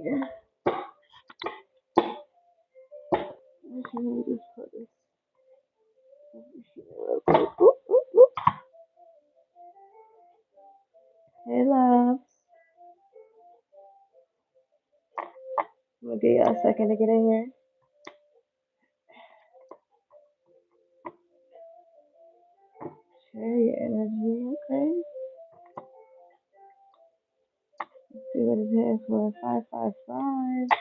Let me just put this over here real quick. Oop, oop, oop. Hey, love. I'm gonna give y'all a second to get in here. Share your energy, okay? Let's see what it's here for. 555.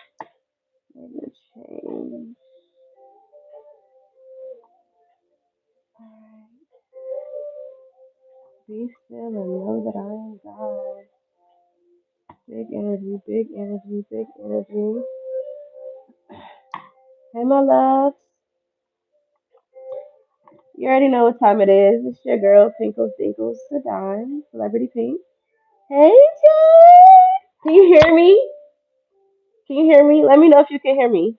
Maybe a change. Alright. Be still and know that I am God. Big energy, big energy, big energy. Hey, my loves. You already know what time it is. It's your girl, Tinkles Dinkles, the Dime, Celebrity Pink. Hey, Jay! Can you hear me? Can you hear me? Let me know if you can hear me.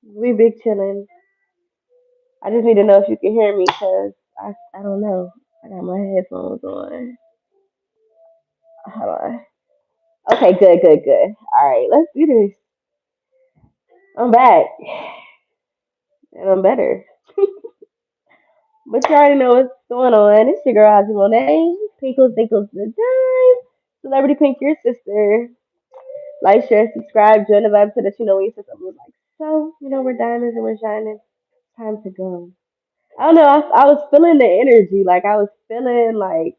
We big chillin'. I just need to know if you can hear me because I don't know. I got my headphones on. Hold on. Okay, good, good, good. All right, let's do this. I'm back and I'm better. But you already know what's going on. It's your girl, Monet. Pinkles, Dinkles, the Dime. Celebrity Pink, your sister. Like, share, subscribe, join the vibe so that you know when you say something like, so, we're diamonds and we're shining. Time to go. I don't know. I was feeling the energy. Like, I was feeling like,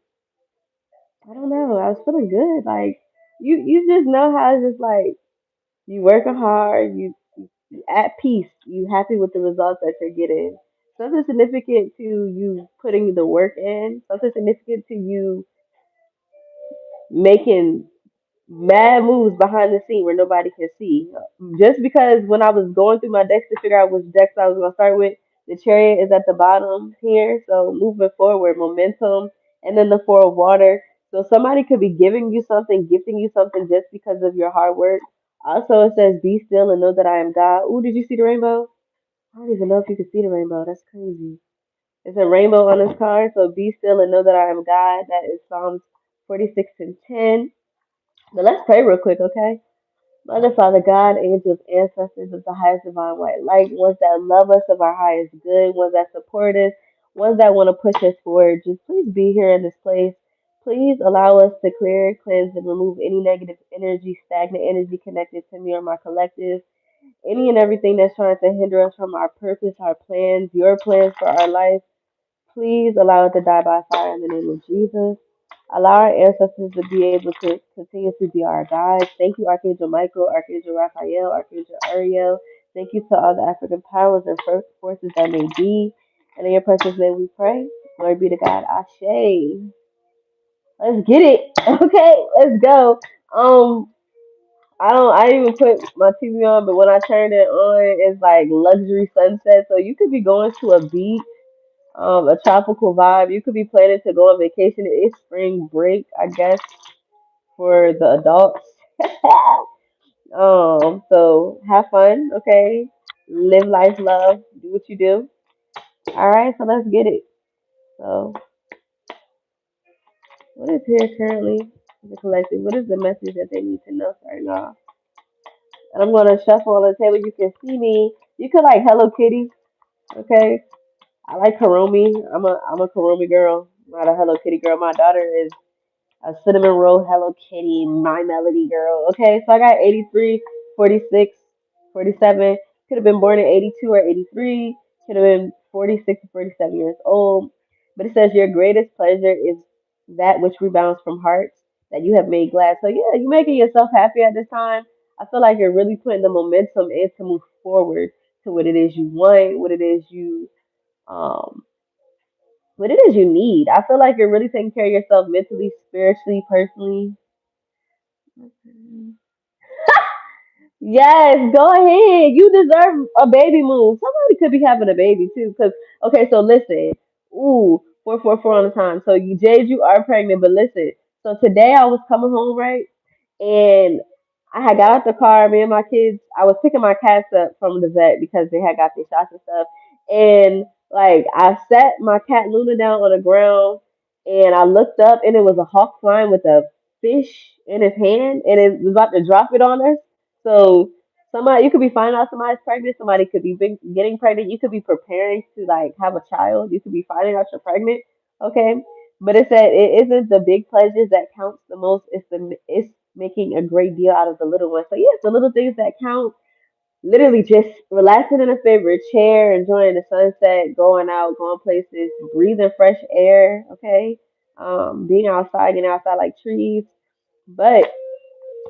I don't know. I was feeling good. Like, you just know how it's just like, you working hard, you at peace, you happy with the results that you're getting. Something significant to you putting the work in, something significant to you making mad moves behind the scene where nobody can see. Just because when I was going through my decks to figure out which decks I was gonna start with, the chariot is at the bottom here. So moving forward, momentum, and then the four of water. So somebody could be giving you something, gifting you something just because of your hard work. Also, it says, "Be still and know that I am God." Ooh, did you see the rainbow? I don't even know if you can see the rainbow. That's crazy. It's a rainbow on this card. So be still and know that I am God. That is Psalms 46 and 10. But let's pray real quick, okay? Mother, Father, God, angels, ancestors of the highest divine white light, ones that love us of our highest good, ones that support us, ones that want to push us forward, just please be here in this place. Please allow us to clear, cleanse, and remove any negative energy, stagnant energy connected to me or my collective, any and everything that's trying to hinder us from our purpose, our plans, your plans for our life. Please allow it to die by fire in the name of Jesus. Allow our ancestors to be able to continue to be our guides. Thank you, Archangel Michael, Archangel Raphael, Archangel Ariel. Thank you to all the African powers and forces that may be. And in your precious name we pray. Glory be to God. Ashe. Let's get it. Okay, let's go. Um, I didn't even put my TV on, but when I turned it on, it's like luxury sunset. So you could be going to a beach, a tropical vibe. You could be planning to go on vacation. It's spring break, I guess, for the adults. So have fun, okay? Live life, love, do what you do. All right, so let's get it. So, what is here currently? The collective. What is the message that they need to know starting off? And I'm gonna shuffle on the table. You can see me. You could like Hello Kitty, okay? I like Karomi. I'm a Karomi girl, not a Hello Kitty girl. My daughter is a cinnamon roll Hello Kitty, my melody girl. Okay, so I got 83, 46, 47. Could have been born in 82 or 83. Could have been 46 or 47 years old. But it says your greatest pleasure is that which rebounds from hearts that you have made glad. So yeah, you're making yourself happy at this time. I feel like you're really putting the momentum in to move forward to what it is you want, um what it is you need. I feel like you're really taking care of yourself mentally, spiritually, personally. Yes, go ahead. You deserve a baby move. Somebody could be having a baby too. Cause okay, so listen. Ooh, 444 on the time. So you Jade, you are pregnant, but listen. So today I was coming home, right? And I had got out the car, me and my kids, I was picking my cats up from the vet because they had got their shots and stuff. And like I sat my cat Luna down on the ground and I looked up and it was a hawk flying with a fish in his hand and it was about to drop it on us. So somebody, you could be finding out somebody's pregnant. Somebody could be getting pregnant. You could be preparing to like have a child. You could be finding out you're pregnant. Okay, but it said it isn't the big pleasures that counts the most. It's making a great deal out of the little ones. So yes, the little things that count. Literally just relaxing in a favorite chair, enjoying the sunset, going out, going places, breathing fresh air. Okay, being outside, getting outside like trees. But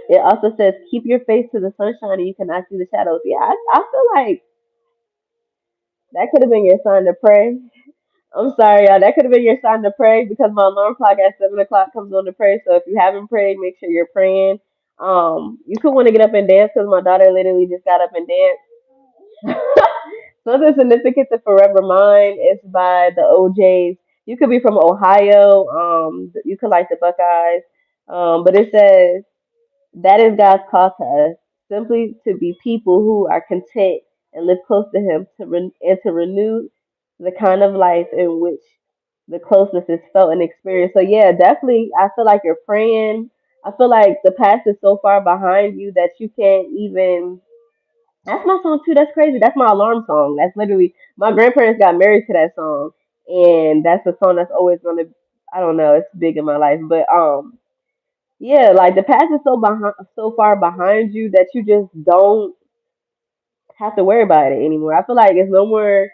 it also says keep your face to the sunshine and you cannot see the shadows. Yeah, I feel like that could have been your sign to pray. I'm sorry, y'all. That could have been your sign to pray because my alarm clock at 7 o'clock comes on to pray. So if you haven't prayed, make sure you're praying. You could want to get up and dance because my daughter literally just got up and danced. Something significant to Forever Mine is by the OJs. You could be from Ohio. You could like the Buckeyes. But it says that is God's call to us, simply to be people who are content and live close to Him, and to renew the kind of life in which the closeness is felt and experienced. So yeah, definitely, I feel like you're praying. I feel like the past is so far behind you that you can't even. That's my song too. That's crazy. That's my alarm song. That's literally my grandparents got married to that song, and that's a song that's always gonna. I don't know. It's big in my life, but yeah, like the past is so far behind you that you just don't have to worry about it anymore. I feel like it's no more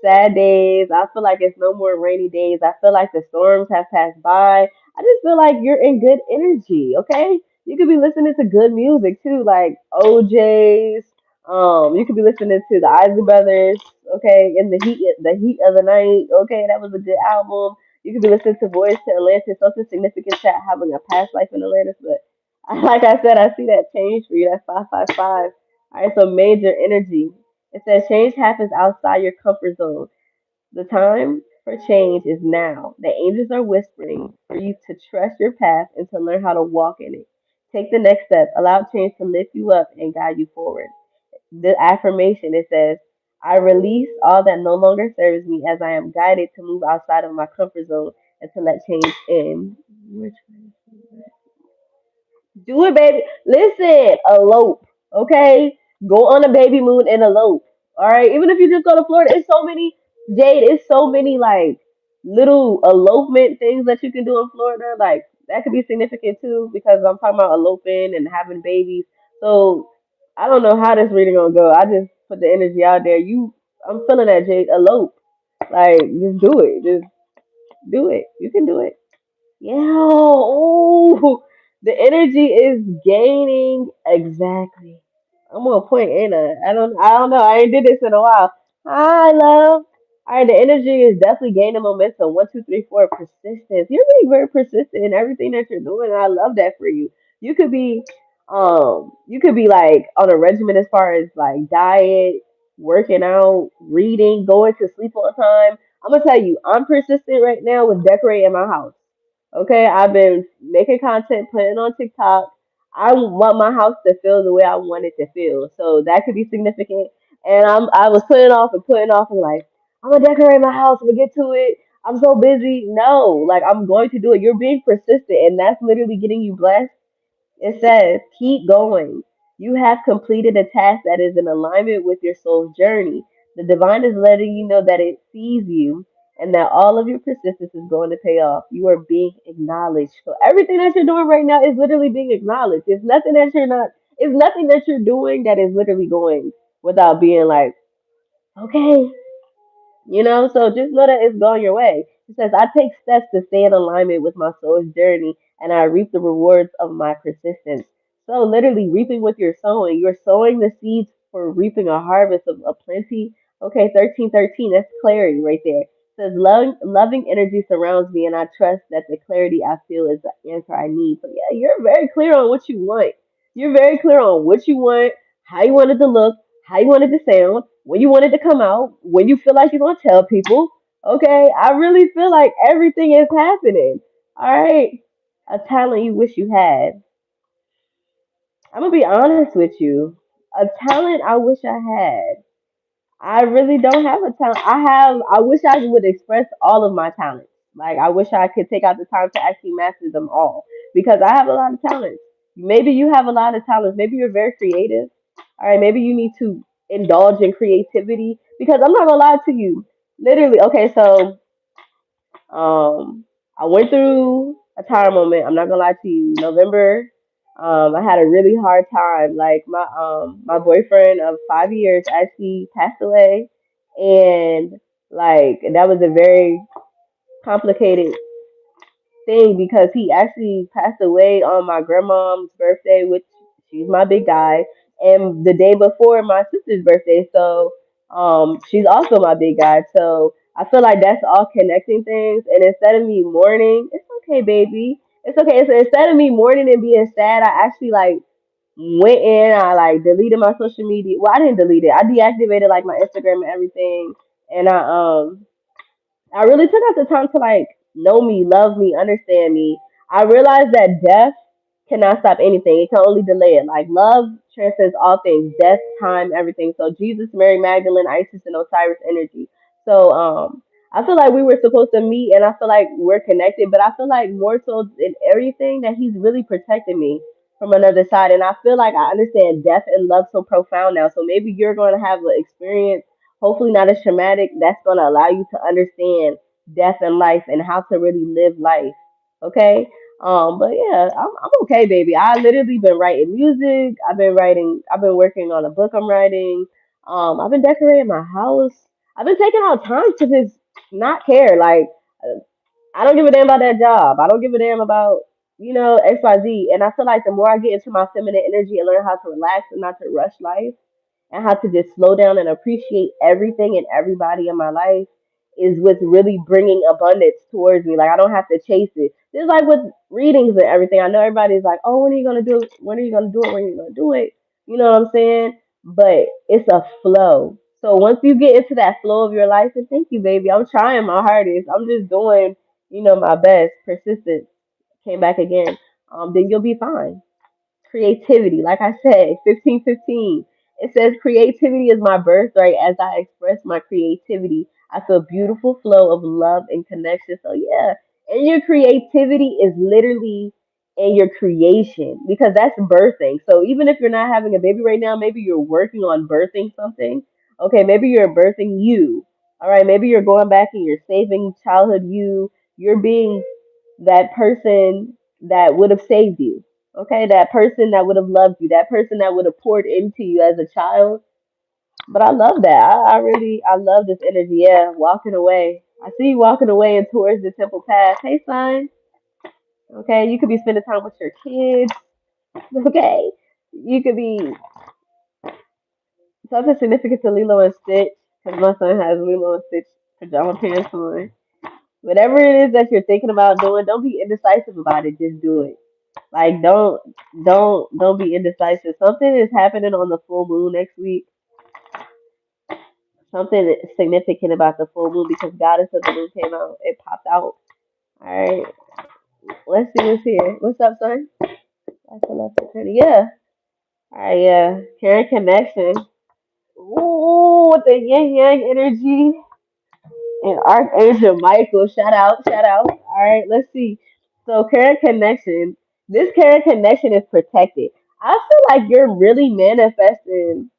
sad days. I feel like it's no more rainy days. I feel like the storms have passed by. I just feel like you're in good energy, okay? You could be listening to good music too, like OJ's. You could be listening to the Isley Brothers, okay, in the heat of the night, okay, that was a good album. You could be listening to Voice to Atlantis, something significant to having a past life in Atlantis, but like I said, I see that change for you. That's 555. All right, so major energy. It says change happens outside your comfort zone. The time for change is now. The angels are whispering for you to trust your path and to learn how to walk in it. Take the next step. Allow change to lift you up and guide you forward. The affirmation it says, I release all that no longer serves me as I am guided to move outside of my comfort zone and to let change in. Which do it, baby. Listen, elope. Okay, go on a baby moon and elope. All right, even if you just go to Florida, it's so many Jade. It's so many like little elopement things that you can do in Florida. Like that could be significant too because I'm talking about eloping and having babies. So I don't know how this reading gonna go. I just put the energy out there. I'm feeling that Jade. Elope. Like just do it. Just do it. You can do it. Yeah. Oh, the energy is gaining. Exactly. I'm on point, ain't I? I don't know. I ain't did this in a while. Hi, love. All right, the energy is definitely gaining momentum. One, two, three, four. Persistence. You're being very persistent in everything that you're doing. And I love that for you. You could be, you could be like on a regimen as far as like diet, working out, reading, going to sleep on time. I'm gonna tell you, I'm persistent right now with decorating my house. Okay, I've been making content, putting on TikTok. I want my house to feel the way I want it to feel. So that could be significant. And I was putting off and putting off and like, I'm gonna decorate my house, we'll get to it. I'm so busy. No, like I'm going to do it. You're being persistent and that's literally getting you blessed. It says, keep going. You have completed a task that is in alignment with your soul's journey. The divine is letting you know that it sees you and that all of your persistence is going to pay off. You are being acknowledged. So everything that you're doing right now is literally being acknowledged. It's nothing that you're doing that is literally going without being like, okay, so just know that it's going your way. It says, I take steps to stay in alignment with my soul's journey and I reap the rewards of my persistence. So, literally, reaping what you're sowing. You're sowing the seeds for reaping a harvest of plenty. Okay, 1313, that's clarity right there. It says, loving energy surrounds me and I trust that the clarity I feel is the answer I need. So, yeah, you're very clear on what you want. You're very clear on what you want, how you want it to look, how you want it to sound, when you want it to come out, when you feel like you're gonna tell people. Okay, I really feel like everything is happening. All right, a talent you wish you had. I'm gonna be honest with you. A talent I wish I had. I really don't have a talent. I wish I would express all of my talents. Like I wish I could take out the time to actually master them all. because I have a lot of talents. Maybe you have a lot of talents. Maybe you're very creative. All right, maybe you need to indulge in creativity because I'm not gonna lie to you. Literally, okay, so um, I went through a time moment. I'm not gonna lie to you. November, I had a really hard time. Like my boyfriend of 5 years actually passed away, and like that was a very complicated thing because he actually passed away on my grandmom's birthday, which she's my big guy, and the day before my sister's birthday. So she's also my big guy. So I feel like that's all connecting things. And instead of me mourning, it's okay, baby. It's okay. So instead of me mourning and being sad, I actually like went in, I like deleted my social media. Well, I didn't delete it. I deactivated like my Instagram and everything. And I really took out the time to like know me, love me, understand me. I realized that death cannot stop anything. It can only delay it. Like love transcends all things, death, time, everything. So Jesus, Mary Magdalene, Isis, and Osiris energy. So I feel like we were supposed to meet and I feel like we're connected, but I feel like more so in everything that he's really protecting me from another side. And I feel like I understand death and love so profound now. So maybe you're going to have an experience, hopefully not as traumatic, that's going to allow you to understand death and life and how to really live life. Okay. But yeah, I'm okay, baby. I literally been writing music. I've been working on a book I'm writing. I've been decorating my house. I've been taking out time to just not care. Like, I don't give a damn about that job. I don't give a damn about, XYZ. And I feel like the more I get into my feminine energy and learn how to relax and not to rush life, and how to just slow down and appreciate everything and everybody in my life is what's really bringing abundance towards me. Like I don't have to chase it. Just like with readings and everything. I know everybody's like, "Oh, when are you gonna do it? When are you gonna do it? When are you gonna do it?" You know what I'm saying? But it's a flow. So once you get into that flow of your life, and thank you, baby. I'm trying my hardest. I'm just doing, my best. Persistence came back again. Then you'll be fine. Creativity, like I said, 1515. It says creativity is my birthright. As I express my creativity, I feel beautiful flow of love and connection. So yeah, and your creativity is literally in your creation because that's birthing. So even if you're not having a baby right now, maybe you're working on birthing something. Okay, maybe you're birthing you. All right, maybe you're going back and you're saving childhood you. You're being that person that would have saved you. Okay, that person that would have loved you, that person that would have poured into you as a child. But I love that. I love this energy. Yeah, walking away. I see you walking away and towards the temple path. Hey, son. Okay, you could be spending time with your kids. Okay, you could be something significant to Lilo and Stitch because my son has Lilo and Stitch pajama pants on. Whatever it is that you're thinking about doing, don't be indecisive about it. Just do it. Like don't be indecisive. Something is happening on the full moon next week. Something significant about the full moon because Goddess of the Moon came out. It popped out. All right. Let's see what's here. What's up, son? That's the left attorney. Yeah. All right. Yeah. Karen connection. Ooh, with the yin yang energy and Archangel Michael. Shout out. Shout out. All right. Let's see. So Karen connection. This Karen connection is protected. I feel like you're really manifesting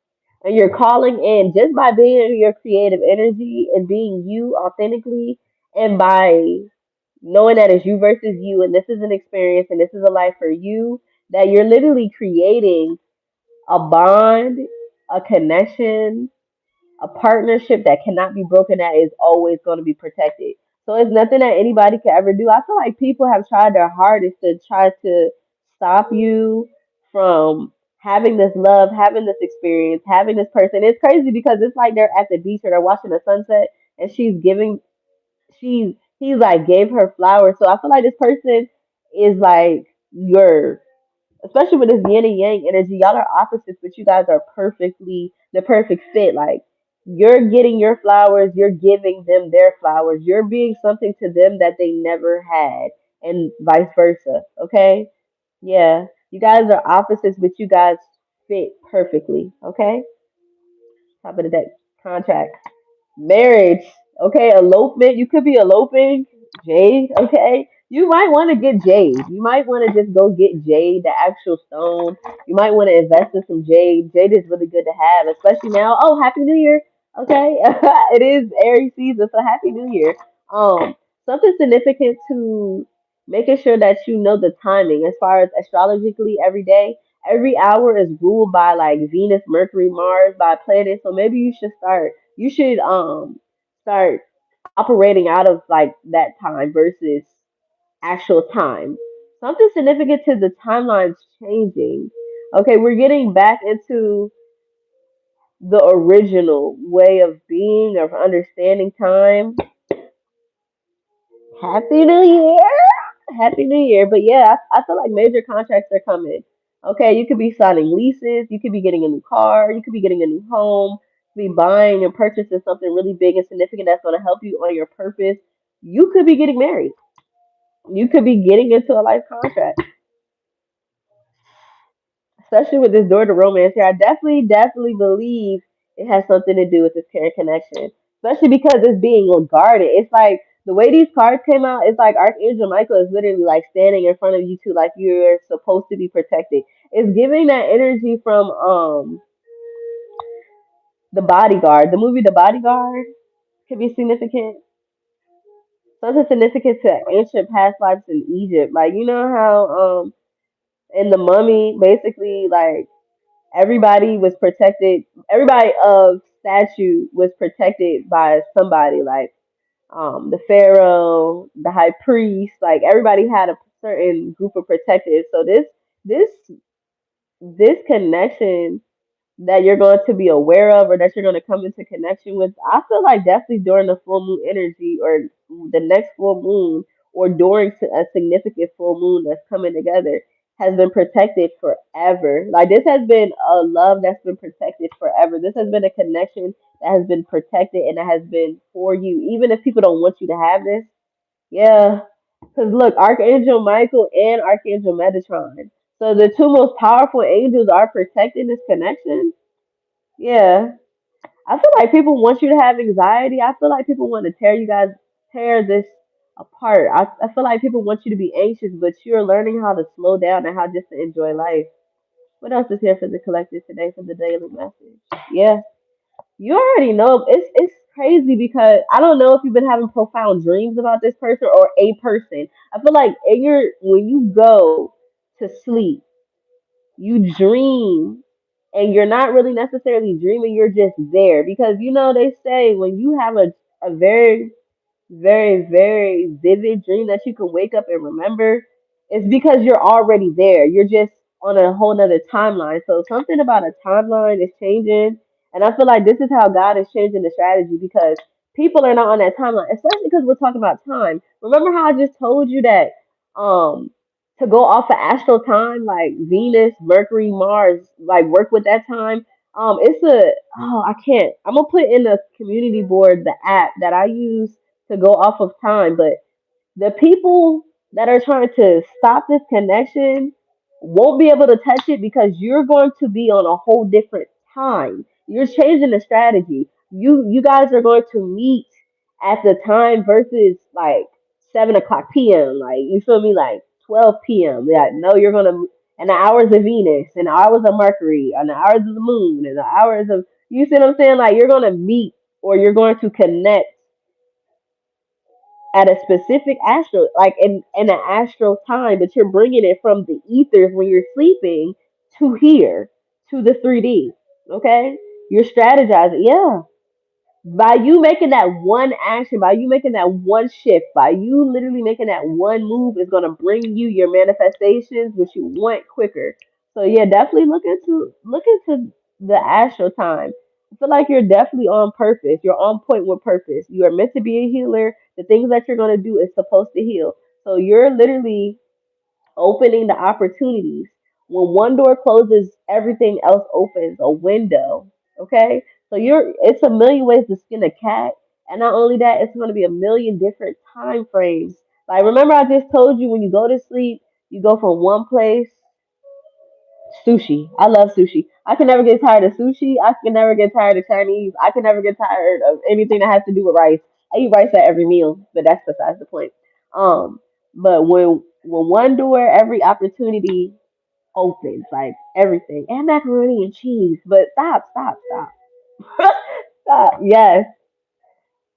and you're calling in just by being your creative energy and being you authentically and by knowing that it's you versus you and this is an experience and this is a life for you, that you're literally creating a bond, a connection, a partnership that cannot be broken, that is always going to be protected. So it's nothing that anybody can ever do. I feel like people have tried their hardest to try to stop you from having this love, having this experience, having this person. It's crazy because it's like they're at the beach or they're watching the sunset and he's like gave her flowers. So I feel like this person is like your, especially with this yin and yang energy, y'all are opposites, but you guys are perfectly the perfect fit. Like you're getting your flowers, you're giving them their flowers, you're being something to them that they never had, and vice versa. Okay, yeah, you guys are opposites, but you guys fit perfectly. Okay, top of the deck, contract, marriage. Okay, elopement. You could be eloping, Jade. Okay, You might want to get jade. You might want to just go get jade, the actual stone. You might want to invest in some jade. Jade is really good to have, especially now. Oh, Happy New Year. Okay. It is Aries season, so Happy New Year. Something significant to making sure that you know the timing as far as astrologically every day. Every hour is ruled by like Venus, Mercury, Mars, by planets. So maybe you should start operating out of like that time versus actual time. Something significant to the timelines changing. Okay, we're getting back into the original way of being, of understanding time. Happy New Year! Happy New Year. But yeah, I feel like major contracts are coming. Okay, you could be signing leases, you could be getting a new car, you could be getting a new home, you could be buying and purchasing something really big and significant that's going to help you on your purpose. You could be getting married. You could be getting into a life contract, especially with this door to romance here. I definitely believe it has something to do with this parent connection, especially because it's being guarded. It's like the way these cards came out. It's like Archangel Michael is literally like standing in front of you two, like you're supposed to be protected. It's giving that energy from the Bodyguard. The movie The Bodyguard could be significant. Something significant to ancient past lives in Egypt. Like you know how in the Mummy, basically like everybody was protected. Everybody of statue was protected by somebody, like the pharaoh, the high priest. Like everybody had a certain group of protectors. So this this connection that you're going to be aware of or that you're going to come into connection with, I feel like definitely during the full moon energy or the next full moon or during a significant full moon that's coming together has been protected forever. Like this has been a love that's been protected forever. This has been a connection that has been protected and that has been for you. Even if people don't want you to have this, yeah. Because look, Archangel Michael and Archangel Metatron. So the two most powerful angels are protecting this connection. Yeah. I feel like people want you to have anxiety. I feel like people want to tear this apart. I feel like people want you to be anxious, but you're learning how to slow down and how just to enjoy life. What else is here for the collective today for the daily message? Yeah. You already know it's crazy because I don't know if you've been having profound dreams about this person or a person. I feel like in your when you go to sleep, you dream and you're not really necessarily dreaming, you're just there. Because you know they say when you have a very vivid dream that you can wake up and remember, it's because you're already there. You're just on a whole nother timeline. So something about a timeline is changing. And I feel like this is how God is changing the strategy because people are not on that timeline, especially because we're talking about time. Remember how I just told you that um to go off of astral time, like Venus, Mercury, Mars, like work with that time. It's a I can't. I'm gonna put in the community board the app that I use to go off of time, but the people that are trying to stop this connection won't be able to touch it because you're going to be on a whole different time. You're changing the strategy. You guys are going to meet at the time versus like 7 o'clock p.m. Like you feel me, like 12 p.m. Yeah, no, you're gonna and the hours of Venus and the hours of Mercury and the hours of the moon and the hours of you see what I'm saying? Like you're gonna meet or you're going to connect at a specific astral, like in an astral time, but you're bringing it from the ethers when you're sleeping to here, to the 3D. Okay? You're strategizing. Yeah. By you making that one action, by you making that one shift, by you literally making that one move is going to bring you your manifestations, which you want quicker. So yeah, definitely look into the astral time. I feel like you're definitely on purpose. You're on point with purpose. You are meant to be a healer. The things that you're going to do is supposed to heal. So you're literally opening the opportunities. When one door closes, everything else opens a window. Okay? So you're it's a million ways to skin a cat. And not only that, it's gonna be a million different time frames. Like remember I just told you when you go to sleep, you go from one place. Sushi. I love sushi. I can never get tired of sushi. I can never get tired of Chinese. I can never get tired of anything that has to do with rice. I eat rice at every meal, but that's besides the point. Um, But when one door, every opportunity opens, like everything, and macaroni and cheese. But stop, stop. Yes,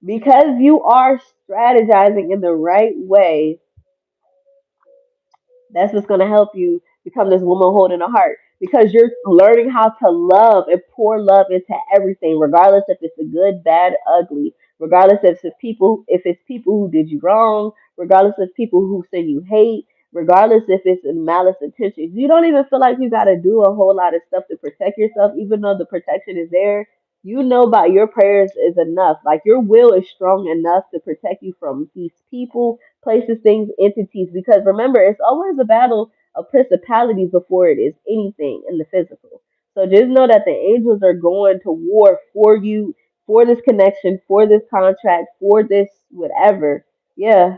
because you are strategizing in the right way, that's what's going to help you become this woman holding a heart because you're learning how to love and pour love into everything, regardless if it's a good, bad, ugly, regardless if it's people who did you wrong, regardless if people who send you hate, regardless if it's in malice intentions. You don't even feel like you got to do a whole lot of stuff to protect yourself, even though the protection is there. You know, by your prayers is enough. Like your will is strong enough to protect you from these people, places, things, entities. Because remember, it's always a battle of principalities before it is anything in the physical. So just know that the angels are going to war for you, for this connection, for this contract, for this whatever. Yeah.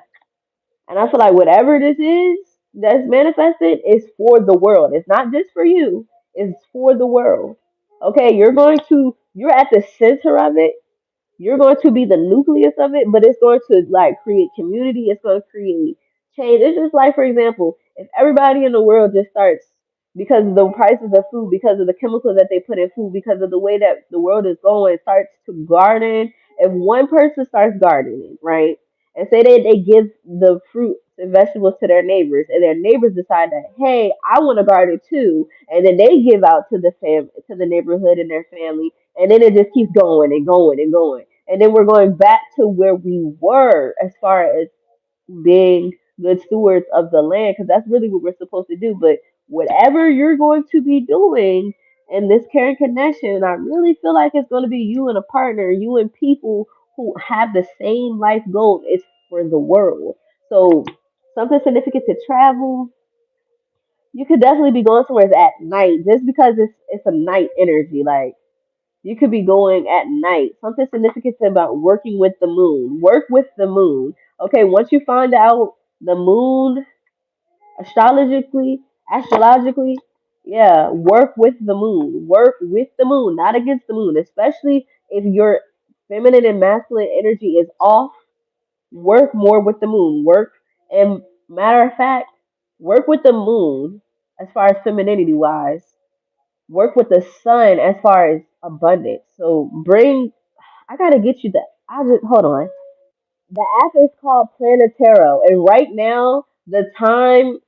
And I feel like whatever this is that's manifested is for the world. It's not just for you, it's for the world. Okay, you're at the center of it, you're going to be the nucleus of it, but it's going to like create community. It's going to create change. It's just like, for example, if everybody in the world just starts because of the prices of food, because of the chemicals that they put in food, because of the way that the world is going, starts to garden. If one person starts gardening, right, and say they give the fruits and vegetables to their neighbors, and their neighbors decide that, hey, I want to garden too, and then they give out to to the neighborhood and their family, and then it just keeps going and going and going. And then we're going back to where we were as far as being good stewards of the land, because that's really what we're supposed to do. But whatever you're going to be doing in this caring connection, I really feel like it's going to be you and a partner, you and people who have the same life goal. It's for the world. So something significant to travel. You could definitely be going somewhere at night, just because it's a night energy. Like you could be going at night. Something significant about working with the moon. Work with the moon. Okay, once you find out the moon astrologically, yeah, work with the moon. Work with the moon, not against the moon. Especially if your feminine and masculine energy is off, work more with the moon. Work and matter of fact, work with the moon as far as femininity wise. Work with the sun as far as abundance. So bring I gotta get you that. I just hold on. The app is called Planetaro, and right now the time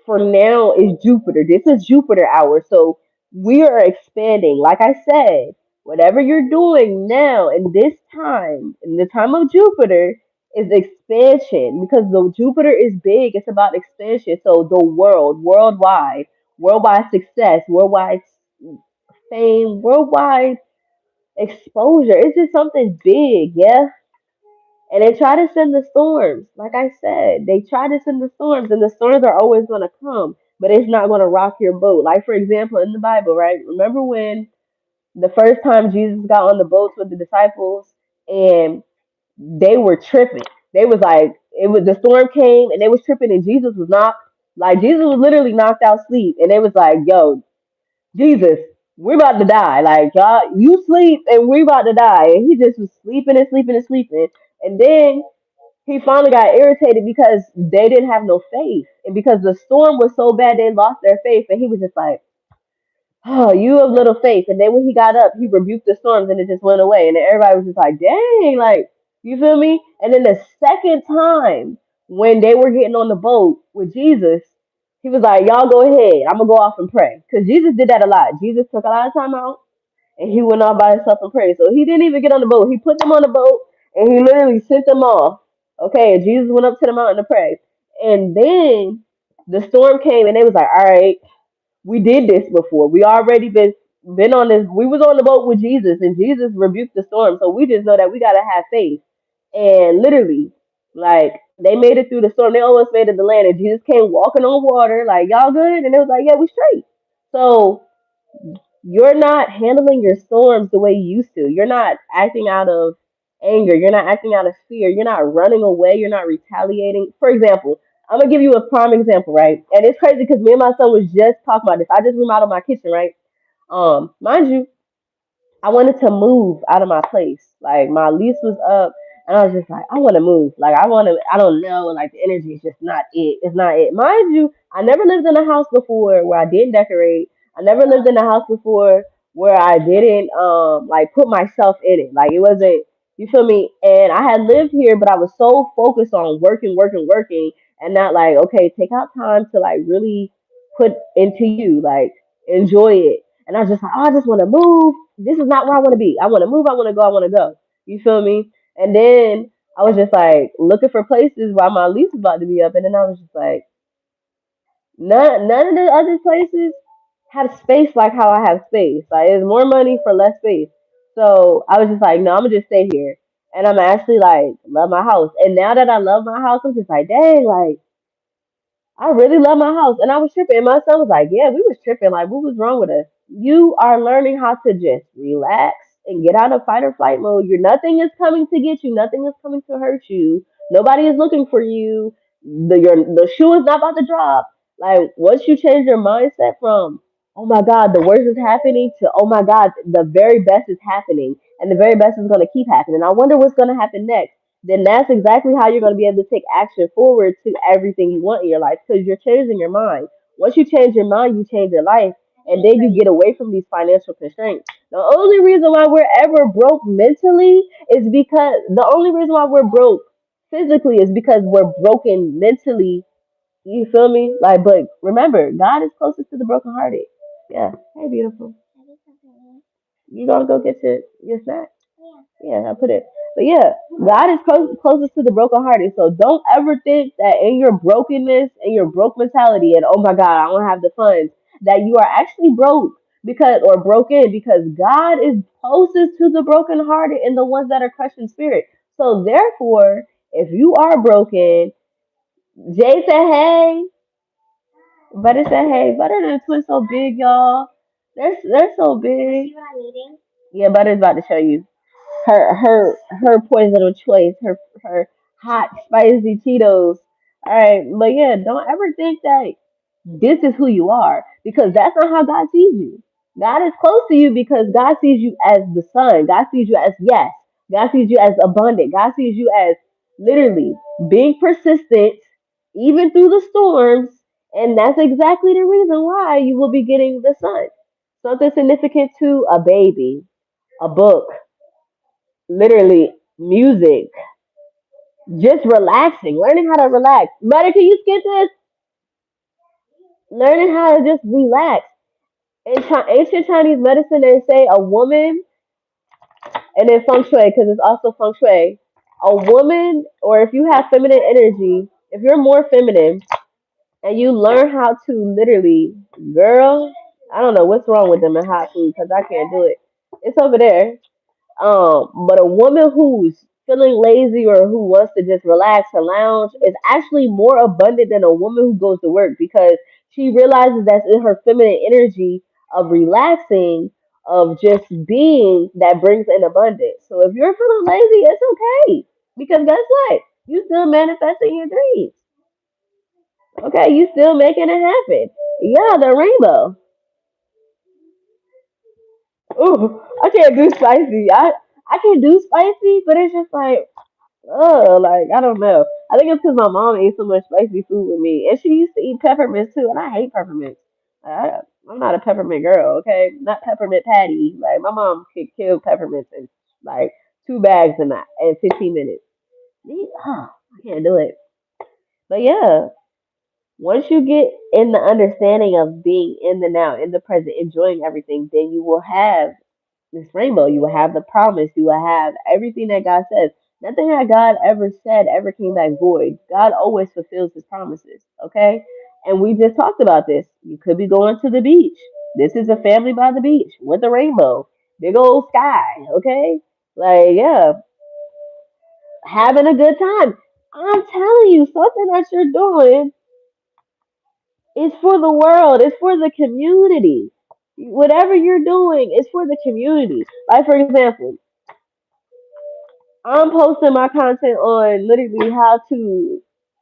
for now is Jupiter. This is Jupiter hour, so we are expanding. Like I said, whatever you're doing now in this time, in the time of Jupiter, is expansion because the Jupiter is big. It's about expansion. So the world, worldwide success, worldwide fame, worldwide exposure. It's just something big, yeah. And they try to send the storms. Like I said, they try to send the storms, and the storms are always going to come, but it's not going to rock your boat. Like, for example, in the Bible, right? Remember when the first time Jesus got on the boats with the disciples and they were tripping? They was like, it was the storm came and they was tripping, and Jesus was knocked. Like, Jesus was literally knocked out sleep, and they was like, yo, Jesus, we're about to die. Like, y'all, you sleep and we're about to die. And he just was sleeping and sleeping and sleeping. And then he finally got irritated because they didn't have no faith. And because the storm was so bad, they lost their faith. And he was just like, oh, you have little faith. And then when he got up, he rebuked the storms and it just went away. And then everybody was just like, dang, like, you feel me? And then the second time when they were getting on the boat with Jesus, he was like, y'all go ahead. I'm going to go off and pray. Because Jesus did that a lot. Jesus took a lot of time out and he went off by himself and prayed. So he didn't even get on the boat. He put them on the boat and he literally sent them off. Okay, and Jesus went up to the mountain to pray. And then the storm came and they was like, all right, we did this before. We already been on this. We was on the boat with Jesus and Jesus rebuked the storm. So we just know that we gotta have faith. And literally, like they made it through the storm. They almost made it to land and Jesus came walking on water, like, y'all good? And they was like, yeah, we straight. So you're not handling your storms the way you used to. You're not acting out of anger. You're not acting out of fear. You're not running away. You're not retaliating. For example, I'm gonna give you a prime example, right? And it's crazy because me and my son was just talking about this. I just remodeled my kitchen, right? Mind you, I wanted to move out of my place. Like my lease was up. And I was just like, I want to move. Like, I don't know. Like, the energy is just not it. It's not it. Mind you, I never lived in a house before where I didn't decorate. I never lived in a house before where I didn't, like, put myself in it. Like, it wasn't, you feel me? And I had lived here, but I was so focused on working, working, working, and not like, okay, take out time to, like, really put into you, like, enjoy it. And I was just like, oh, I just want to move. This is not where I want to be. I want to move. I want to go. I want to go. You feel me? And then I was just like looking for places while my lease was about to be up, and then I was just like, none of the other places have space like how I have space. Like, it's more money for less space. So I was just like, no, I'm gonna just stay here, and I'm actually like love my house. And now that I love my house, I'm just like, dang, like I really love my house. And I was tripping. And my son was like, yeah, we was tripping. Like, what was wrong with us? You are learning how to just relax and get out of fight or flight mode. You're nothing is coming to get you. Nothing is coming to hurt you. Nobody is looking for you. The shoe is not about to drop. Like, once you change your mindset from, oh my God, the worst is happening to, oh my God, the very best is happening. And the very best is going to keep happening. I wonder what's going to happen next, then that's exactly how you're going to be able to take action forward to everything you want in your life, because you're changing your mind. Once you change your mind, you change your life, and then you get away from these financial constraints. The only reason why we're ever broke mentally is because the only reason why we're broke physically is because we're broken mentally. You feel me? Like, but remember, God is closest to the brokenhearted. Yeah. Hey, beautiful. You gonna go get your snack? Yeah, I put it. But yeah, God is closest to the brokenhearted. So don't ever think that in your brokenness and your broke mentality and oh my God, I don't have the funds, that you are actually broke because or broken, because God is closest to the brokenhearted and the ones that are crushed in spirit. So therefore, if you are broken, Jay said, hey, Butter said, hey, Butter and the twins so big, y'all. They're so big. Yeah, Butter's about to show you her poison of choice, her hot spicy Cheetos. All right, but yeah, don't ever think that this is who you are, because that's not how God sees you. God is close to you because God sees you as the son. God sees you as yes. God sees you as abundant. God sees you as literally being persistent even through the storms, and that's exactly the reason why you will be getting the sun. Something significant to a baby, a book, literally music, just relaxing, learning how to relax. Better, can you skip this? Learning how to just relax. In ancient Chinese medicine, they say a woman, and then feng shui, because it's also feng shui. A woman, or if you have feminine energy, if you're more feminine, and you learn how to literally, girl, I don't know what's wrong with them in hot food because I can't do it. It's over there. But a woman who's feeling lazy or who wants to just relax and lounge is actually more abundant than a woman who goes to work, because she realizes that's in her feminine energy of relaxing, of just being, that brings in abundance. So if you're feeling lazy, it's okay, because guess what? You still manifesting your dreams. Okay, you still making it happen. Yeah, the rainbow. Ooh, I can't do spicy. I can do spicy, but it's just like, oh, like I don't know. I think it's because my mom ate so much spicy food with me, and she used to eat peppermints too, and I hate peppermints. I'm not a peppermint girl, okay? Not peppermint patty. Like my mom could kill peppermints in like 2 bags in 15 minutes. I can't do it. But yeah, once you get in the understanding of being in the now, in the present, enjoying everything, then you will have this rainbow. You will have the promise. You will have everything that God says. Nothing that God ever said ever came back void. God always fulfills his promises. Okay? And we just talked about this. You could be going to the beach. This is a family by the beach with a rainbow. Big old sky. Okay? Like, yeah, having a good time. I'm telling you, something that you're doing is for the world. It's for the community. Whatever you're doing is for the community. Like, for example, I'm posting my content on literally how to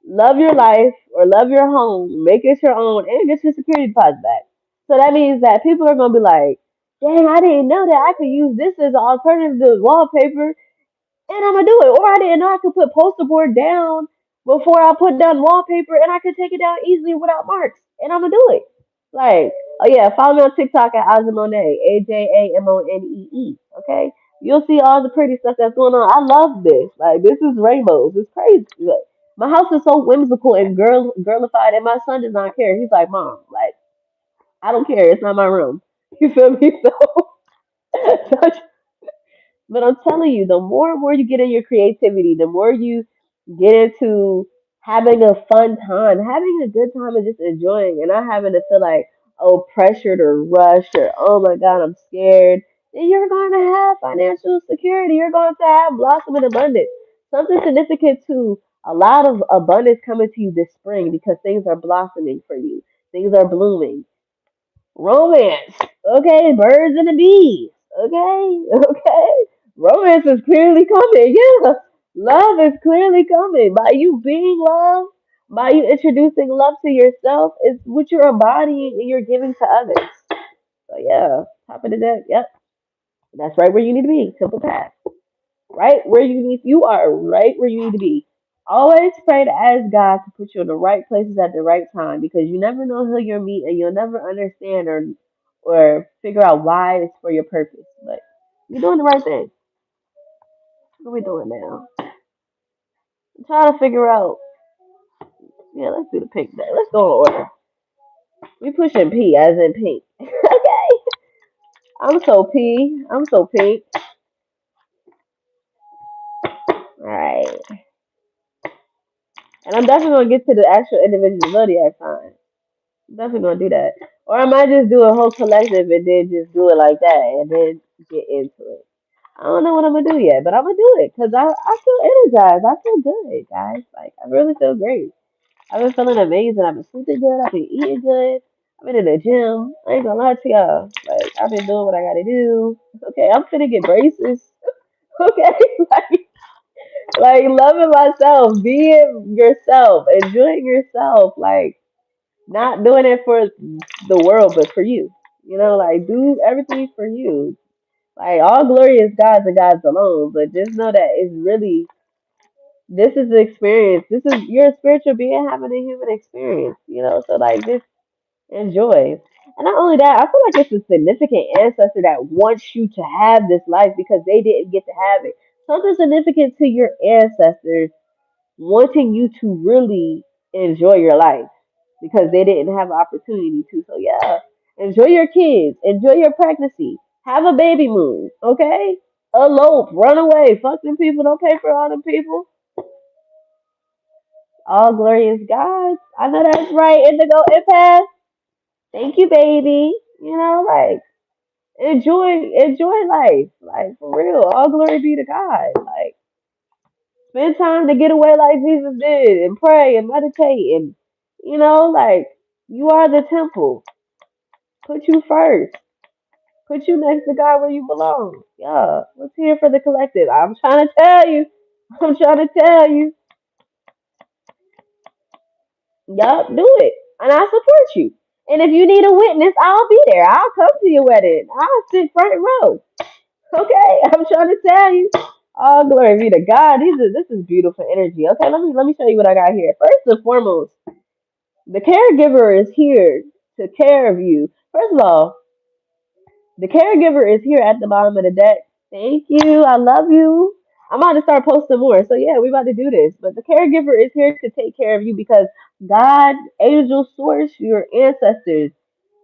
love your life or love your home, make it your own, and get your security deposit back. So that means that people are gonna be like, "Dang, I didn't know that I could use this as an alternative to wallpaper." and I'm gonna do it. Or I didn't know I could put poster board down before I put down wallpaper, and I could take it down easily without marks, and I'm gonna do it. Like, oh yeah, follow me on TikTok at Ajamonee, AJAMONEE. Okay, you'll see all the pretty stuff that's going on. I love this. Like, this is rainbows. It's crazy. Like, my house is so whimsical and girlified, and my son does not care. He's like, Mom, like, I don't care. It's not my room. You feel me? So but I'm telling you, the more and more you get in your creativity, the more you get into having a fun time, having a good time and just enjoying and not having to feel like, oh, pressured or rushed or, oh my God, I'm scared, then you're going to have financial security. You're going to have blossom and abundance. Something significant to a lot of abundance coming to you this spring because things are blossoming for you. Things are blooming. Romance. Okay, birds and the bees. Okay, okay. Romance is clearly coming. Yeah. Love is clearly coming. By you being love, by you introducing love to yourself, is what you're embodying and you're giving to others. So yeah, top of the deck. Yep. That's right where you need to be. Simple path. Right where you are right where you need to be. Always pray to ask God to put you in the right places at the right time because you never know who you'll meet and you'll never understand or figure out why it's for your purpose. But you're doing the right thing. What are we doing now? I'm trying to figure out. Yeah, let's do the pink day. Let's go in order. We pushing P as in pink. Okay. I'm so P. I'm so pink. All right. And I'm definitely gonna get to the actual individual zodiac sign. Definitely gonna do that. Or I might just do a whole collective and then just do it like that and then get into it. I don't know what I'm gonna do yet, but I'm gonna do it because I feel energized. I feel good, guys. Like I really feel great. I've been feeling amazing. I've been sleeping good. I've been eating good. I've been in the gym. I ain't gonna lie to y'all. Like I've been doing what I gotta do. Okay, I'm finna get braces. Okay, like loving myself, being yourself, enjoying yourself. Like not doing it for the world, but for you. You know, like do everything for you. Like all glory is God's and God's alone. But just know that it's really this is the experience. This is you're a spiritual being having a human experience. You know, so like just enjoy. And not only that, I feel like it's a significant ancestor that wants you to have this life because they didn't get to have it. Something significant to your ancestors wanting you to really enjoy your life because they didn't have an opportunity to. So yeah, enjoy your kids, enjoy your pregnancy, have a baby moon, okay? Elope, run away, fuck them people, don't pay for all them people. All glorious God. I know that's right, Indigo Empath. Thank you, baby. You know, like enjoy life, like for real. All glory be to God. Like spend time to get away like Jesus did and pray and meditate and like you are the temple. Put you first. Put you next to God where you belong. Yeah. Let's hear for the collective. I'm trying to tell you. I'm trying to tell you. Yup, do it. And I support you. And if you need a witness, I'll be there. I'll come to your wedding. I'll sit front row. Okay, I'm trying to tell you. Oh, glory be to God. This is beautiful energy. Okay, let me show you what I got here. First and foremost, the caregiver is here to care of you. First of all, the caregiver is here at the bottom of the deck. Thank you. I love you. I'm about to start posting more. So yeah, we about to do this. But the caregiver is here to take care of you because God, angel source, your ancestors,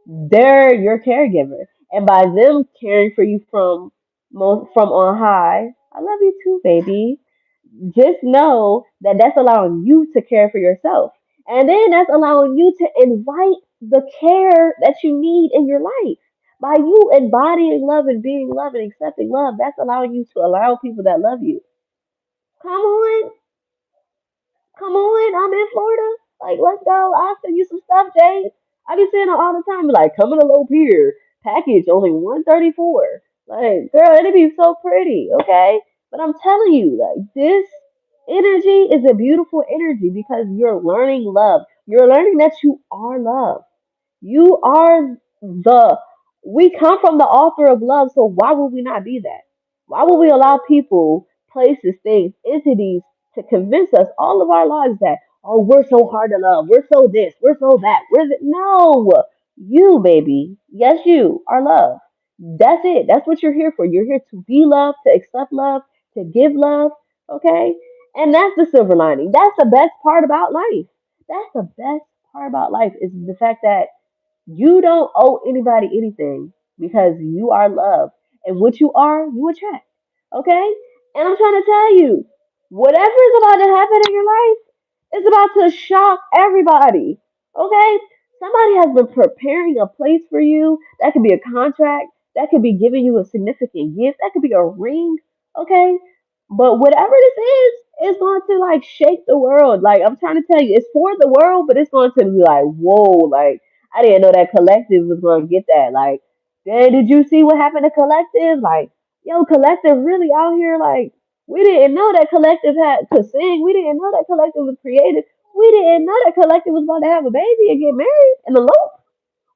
they're your caregiver. And by them caring for you from on high, I love you too, baby. Just know that that's allowing you to care for yourself. And then that's allowing you to invite the care that you need in your life. By you embodying love and being love and accepting love, that's allowing you to allow people that love you. Come on, come on, I'm in Florida. Like, let's go. I'll send you some stuff, Jade. I be saying it all the time. Like, coming to Low Pier, package only 134. Like, girl, it'd be so pretty, okay? But I'm telling you, like, this energy is a beautiful energy because you're learning love. You're learning that you are love. You are the, we come from the author of love, so why would we not be that? Why would we allow people places, things, entities to convince us all of our lives that, oh, we're so hard to love, we're so this, we're so that, we're no, you baby, yes, you are love. That's it. That's what you're here for. You're here to be loved, to accept love, to give love. Okay, and that's the silver lining. That's the best part about life. That's the best part about life is the fact that you don't owe anybody anything because you are love. And what you are, you attract. Okay? And I'm trying to tell you, whatever is about to happen in your life is about to shock everybody. Okay? Somebody has been preparing a place for you. That could be a contract. That could be giving you a significant gift. That could be a ring. Okay? But whatever this is going to like shake the world. Like I'm trying to tell you, it's for the world, but it's going to be like, whoa, like I didn't know that Collective was gonna get that. Like, did you see what happened to Collective? Like, yo, Collective really out here. Like, we didn't know that Collective had could sing. We didn't know that Collective was creative. We didn't know that Collective was about to have a baby and get married and elope.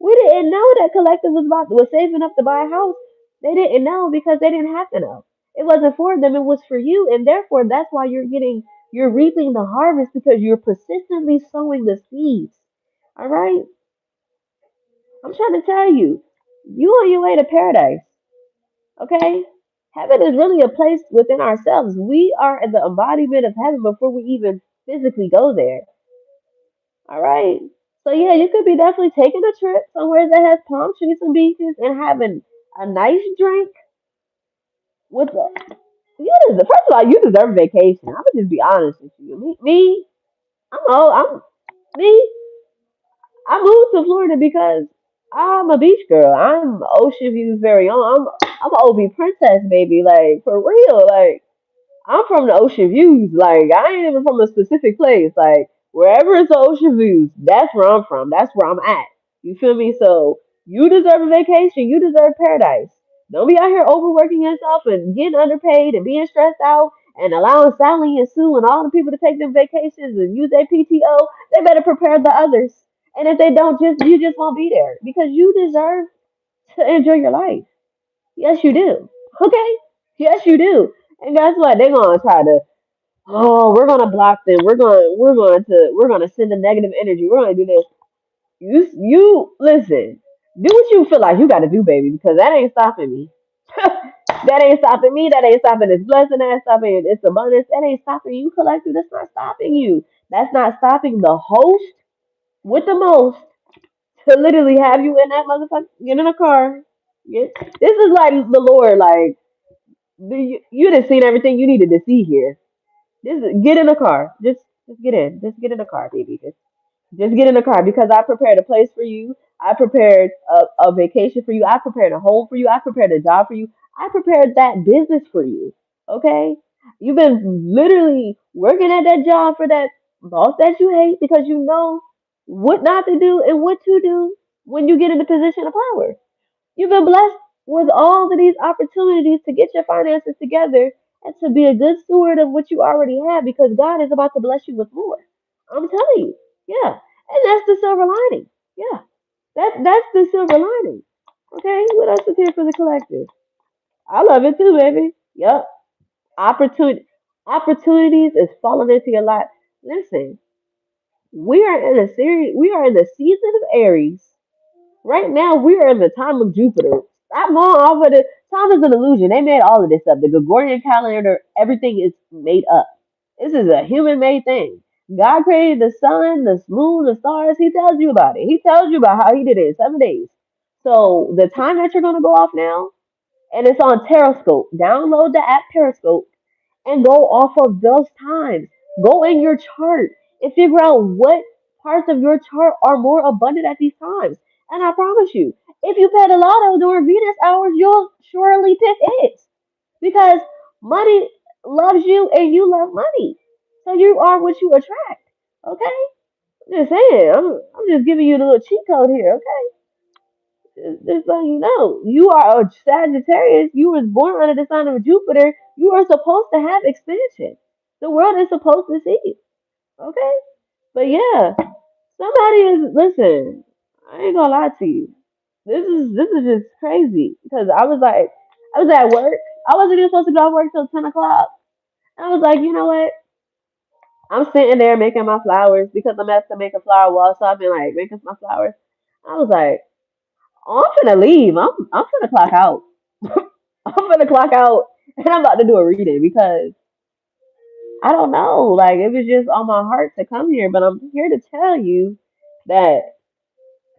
We didn't know that Collective was saving up to buy a house. They didn't know because they didn't have to know. It wasn't for them. It was for you, and therefore that's why you're reaping the harvest because you're persistently sowing the seeds. All right. I'm trying to tell you, you on your way to paradise, okay? Heaven is really a place within ourselves. We are the embodiment of heaven before we even physically go there, all right? So yeah, you could be definitely taking a trip somewhere that has palm trees and beaches and having a nice drink with a first of all, you deserve a vacation. I'm gonna just be honest with you. I'm old. Me. I moved to Florida because I'm a beach girl. I'm Ocean View's very own. I'm an OB princess, baby. Like for real. Like I'm from the Ocean Views. Like I ain't even from a specific place. Like wherever it's the Ocean Views, that's where I'm from. That's where I'm at. You feel me? So you deserve a vacation. You deserve paradise. Don't be out here overworking yourself and getting underpaid and being stressed out and allowing Sally and Sue and all the people to take them vacations and use their PTO. They better prepare the others. And if they don't, just you just won't be there because you deserve to enjoy your life. Yes, you do. Okay? Yes, you do. And guess what? They're gonna try to. Oh, we're gonna block them. We're gonna send a negative energy. We're gonna do this. You listen. Do what you feel like you gotta do, baby, because that ain't stopping me. That ain't stopping me. That ain't stopping this blessing. That ain't stopping this abundance. That ain't stopping you, collective. That's not stopping you. That's not stopping the host with the most to literally have you in that motherfucker. Get in a car. Get, this is like the Lord. Like you done seen everything you needed to see here. Get in a car. Just get in. Just get in a car, baby. Just get in the car because I prepared a place for you. I prepared a vacation for you. I prepared a home for you. I prepared a job for you. I prepared that business for you. Okay? You've been literally working at that job for that boss that you hate because you know what not to do and what to do when you get in a position of power. You've been blessed with all of these opportunities to get your finances together and to be a good steward of what you already have because God is about to bless you with more. I'm telling you. Yeah. And that's the silver lining. Yeah. That's the silver lining. Okay? What else is here for the collective? I love it too, baby. Yep. Opportunity opportunities is falling into your lap. Listen, we are in the season of Aries. Right now, we are in the time of Jupiter. Stop going off of the time is an illusion. They made all of this up. The Gregorian calendar, everything is made up. This is a human-made thing. God created the sun, the moon, the stars. He tells you about it. He tells you about how he did it in 7 days. So the time that you're gonna go off now, and it's on Teroscope. Download the app Periscope and go off of those times. Go in your chart and figure out what parts of your chart are more abundant at these times. And I promise you, if you pay the lotto during Venus hours, you'll surely pick it because money loves you and you love money. So you are what you attract. Okay? Just saying. I'm just giving you the little cheat code here. Okay? Just letting you know, you are a Sagittarius. You was born under the sign of Jupiter. You are supposed to have expansion. The world is supposed to see it. Okay? But yeah, somebody is listen. I ain't gonna lie to you. This is just crazy because I was at work. I wasn't even supposed to go to work till 10 o'clock. I was like, you know what? I'm sitting there making my flowers because I'm asked to make a flower wall, so I've been like making my flowers. I was like, oh, I'm finna leave. I'm finna clock out. I'm finna clock out, and I'm about to do a reading because I don't know. Like it was just on my heart to come here, but I'm here to tell you that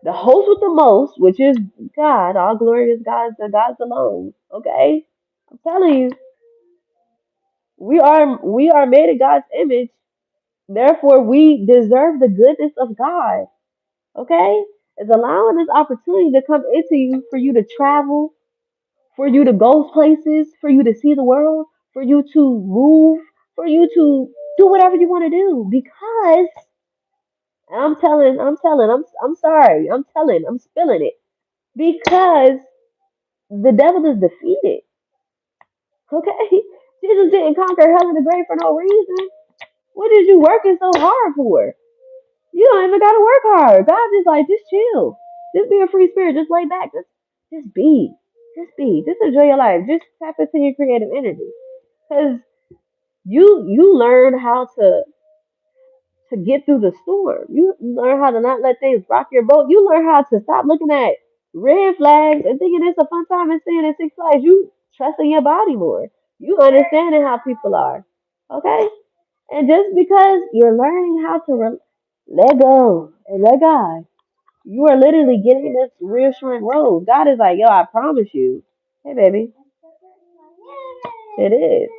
the host with the most, which is God, all glorious God, the God's alone. Okay, I'm telling you, we are made in God's image. Therefore, we deserve the goodness of God. Okay, it's allowing this opportunity to come into you for you to travel, for you to go places, for you to see the world, for you to move, for you to do whatever you want to do. Because I'm sorry, I'm telling, I'm spilling it. Because the devil is defeated. Okay? Jesus didn't conquer hell and the grave for no reason. What is you working so hard for? You don't even gotta work hard. God just like, just chill. Just be a free spirit. Just lay back. Just be. Just be. Just enjoy your life. Just tap into your creative energy. Cause you learn how to get through the storm. You learn how to not let things rock your boat. You learn how to stop looking at red flags and thinking it's a fun time and staying in Six Flags. You trusting your body more. You understanding how people are. Okay? And just because you're learning how to let go and let God, you are literally getting this reassuring rose. God is like, yo, I promise you. Hey, baby, it is.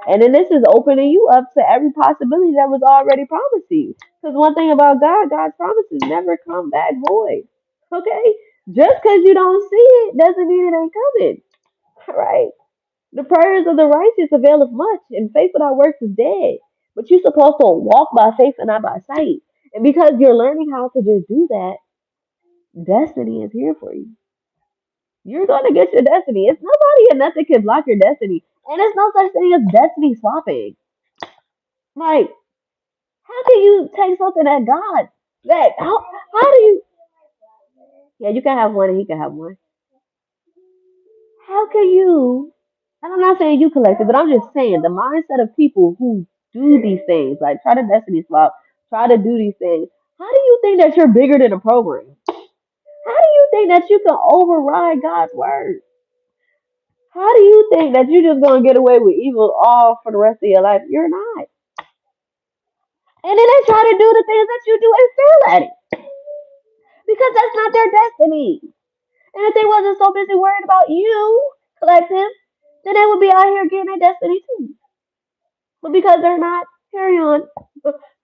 And then this is opening you up to every possibility that was already promised to you. Because one thing about God, God's promises never come back void. Okay? Just because you don't see it doesn't mean it ain't coming. All right? The prayers of the righteous availeth much, and faith without works is dead. But you're supposed to walk by faith and not by sight. And because you're learning how to just do that, destiny is here for you. You're going to get your destiny. It's nobody and nothing can block your destiny. And there's no such thing as destiny swapping. Like, how can you take something that God that how do you yeah, you can have one and he can have one. How can you and I'm not saying you collective, but I'm just saying the mindset of people who do these things, like try to destiny swap, try to do these things. How do you think that you're bigger than a program? How do you think that you can override God's word? How do you think that you're just gonna get away with evil all for the rest of your life? You're not. And then they try to do the things that you do and fail at it. Because that's not their destiny. And if they wasn't so busy worried about you, collective, then they would be out here getting their destiny too. But because they're not, carry on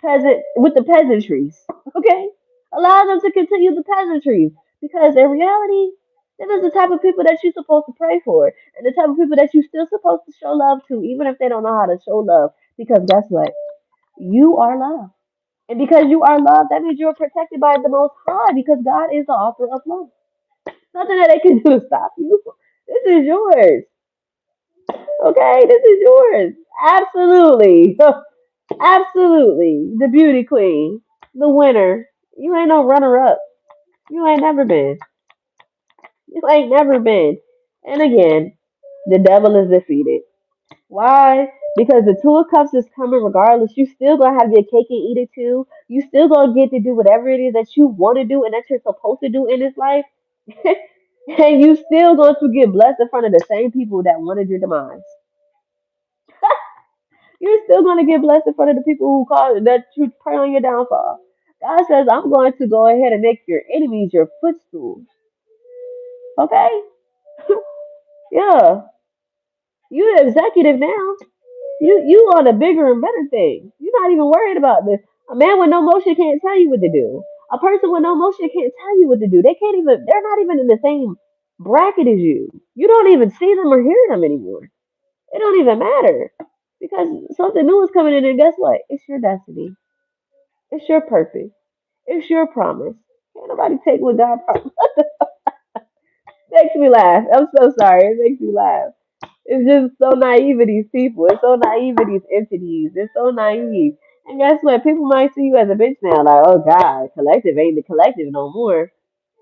peasant with the peasantries. Okay? Allow them to continue the peasantries. Because in reality, them is the type of people that you're supposed to pray for. And the type of people that you're still supposed to show love to, even if they don't know how to show love. Because guess what? You are love. And because you are love, that means you're protected by the Most High because God is the author of love. Nothing that they can do to stop you. This is yours. Okay, this is yours. Absolutely. Absolutely. The beauty queen. The winner. You ain't no runner up. You ain't never been. You ain't never been. And again, the devil is defeated. Why? Because the Two of Cups is coming regardless. You still gonna have your cake and eat it too. You still gonna get to do whatever it is that you want to do and that you're supposed to do in this life. And you still going to get blessed in front of the same people that wanted your demise. You're still going to get blessed in front of the people who call that you pray on your downfall. God says, I'm going to go ahead and make your enemies your footstools. Okay? Yeah. You the executive now. You on a bigger and better thing. You're not even worried about this. A man with no motion can't tell you what to do. A person with no motion can't tell you what to do. They can't even they're not even in the same bracket as you. You don't even see them or hear them anymore. It don't even matter. Because something new is coming in and guess what? It's your destiny. It's your purpose. It's your promise. Can't nobody take what God promised. Makes me laugh. I'm so sorry. It makes me laugh. It's just so naive of these people. It's so naive of these entities. It's so naive. And guess what? People might see you as a bitch now, like, oh God, collective ain't the collective no more.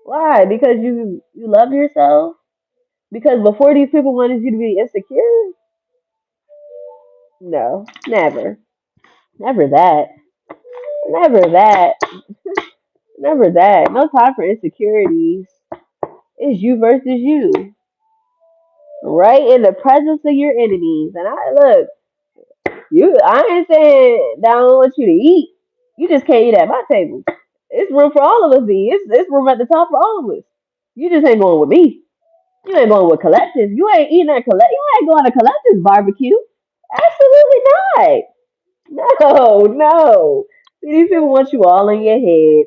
Why? Because you love yourself? Because before these people wanted you to be insecure? No, never. Never that. Never that. Never that. No time for insecurities. It's you versus you. Right in the presence of your enemies. And I look, I ain't saying that I don't want you to eat. You just can't eat at my table. It's room for all of us to eat. It's room at the top for all of us. You just ain't going with me. You ain't going with collective. You ain't eating at collect. You ain't going to collective barbecue. Absolutely not. No, no. See, these people want you all in your head.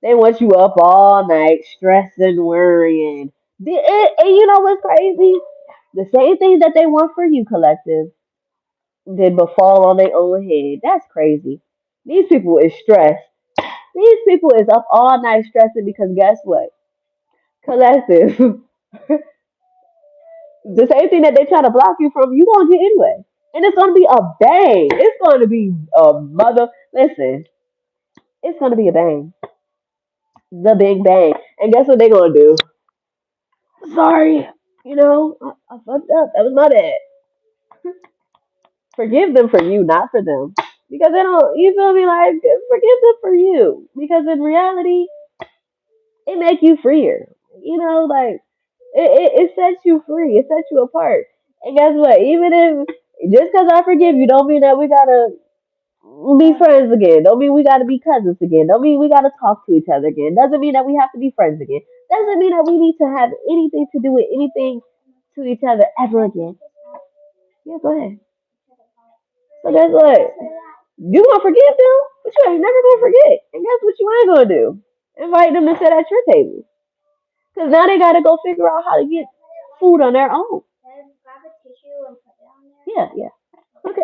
They want you up all night, stressing, worrying. And you know what's crazy? The same thing that they want for you, collective, did befall on their own head. That's crazy. These people is stressed. These people is up all night stressing because guess what? Collective. The same thing that they try to block you from, you gonna get anyway. And it's gonna be a bang. It's gonna be a mother. Listen, it's gonna be a bang. The big bang. And guess what they gonna do? Sorry, I fucked up. That was my bad. Forgive them for you, not for them. Because they don't, you feel me? Like, forgive them for you. Because in reality, it make you freer. Like, it sets you free. It sets you apart. And guess what? Even if, just because I forgive you, don't mean that we gotta be friends again. Don't mean we gotta be cousins again. Don't mean we gotta talk to each other again. Doesn't mean that we have to be friends again. Doesn't mean that we need to have anything to do with anything to each other ever again. Yeah, go ahead. So guess what? You gonna forgive them, but you ain't never gonna forget. And guess what you ain't gonna do? Invite them to sit at your table. Cause now they gotta go figure out how to get food on their own. Yeah, yeah. Okay.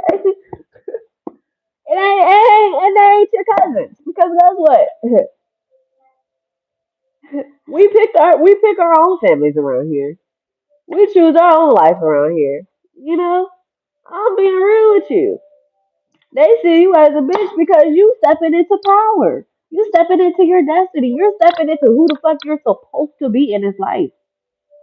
And they ain't your cousins. Because guess what? We pick our own families around here. We choose our own life around here. You know? I'm being real with you. They see you as a bitch because you stepping into power. You stepping into your destiny. You're stepping into who the fuck you're supposed to be in this life.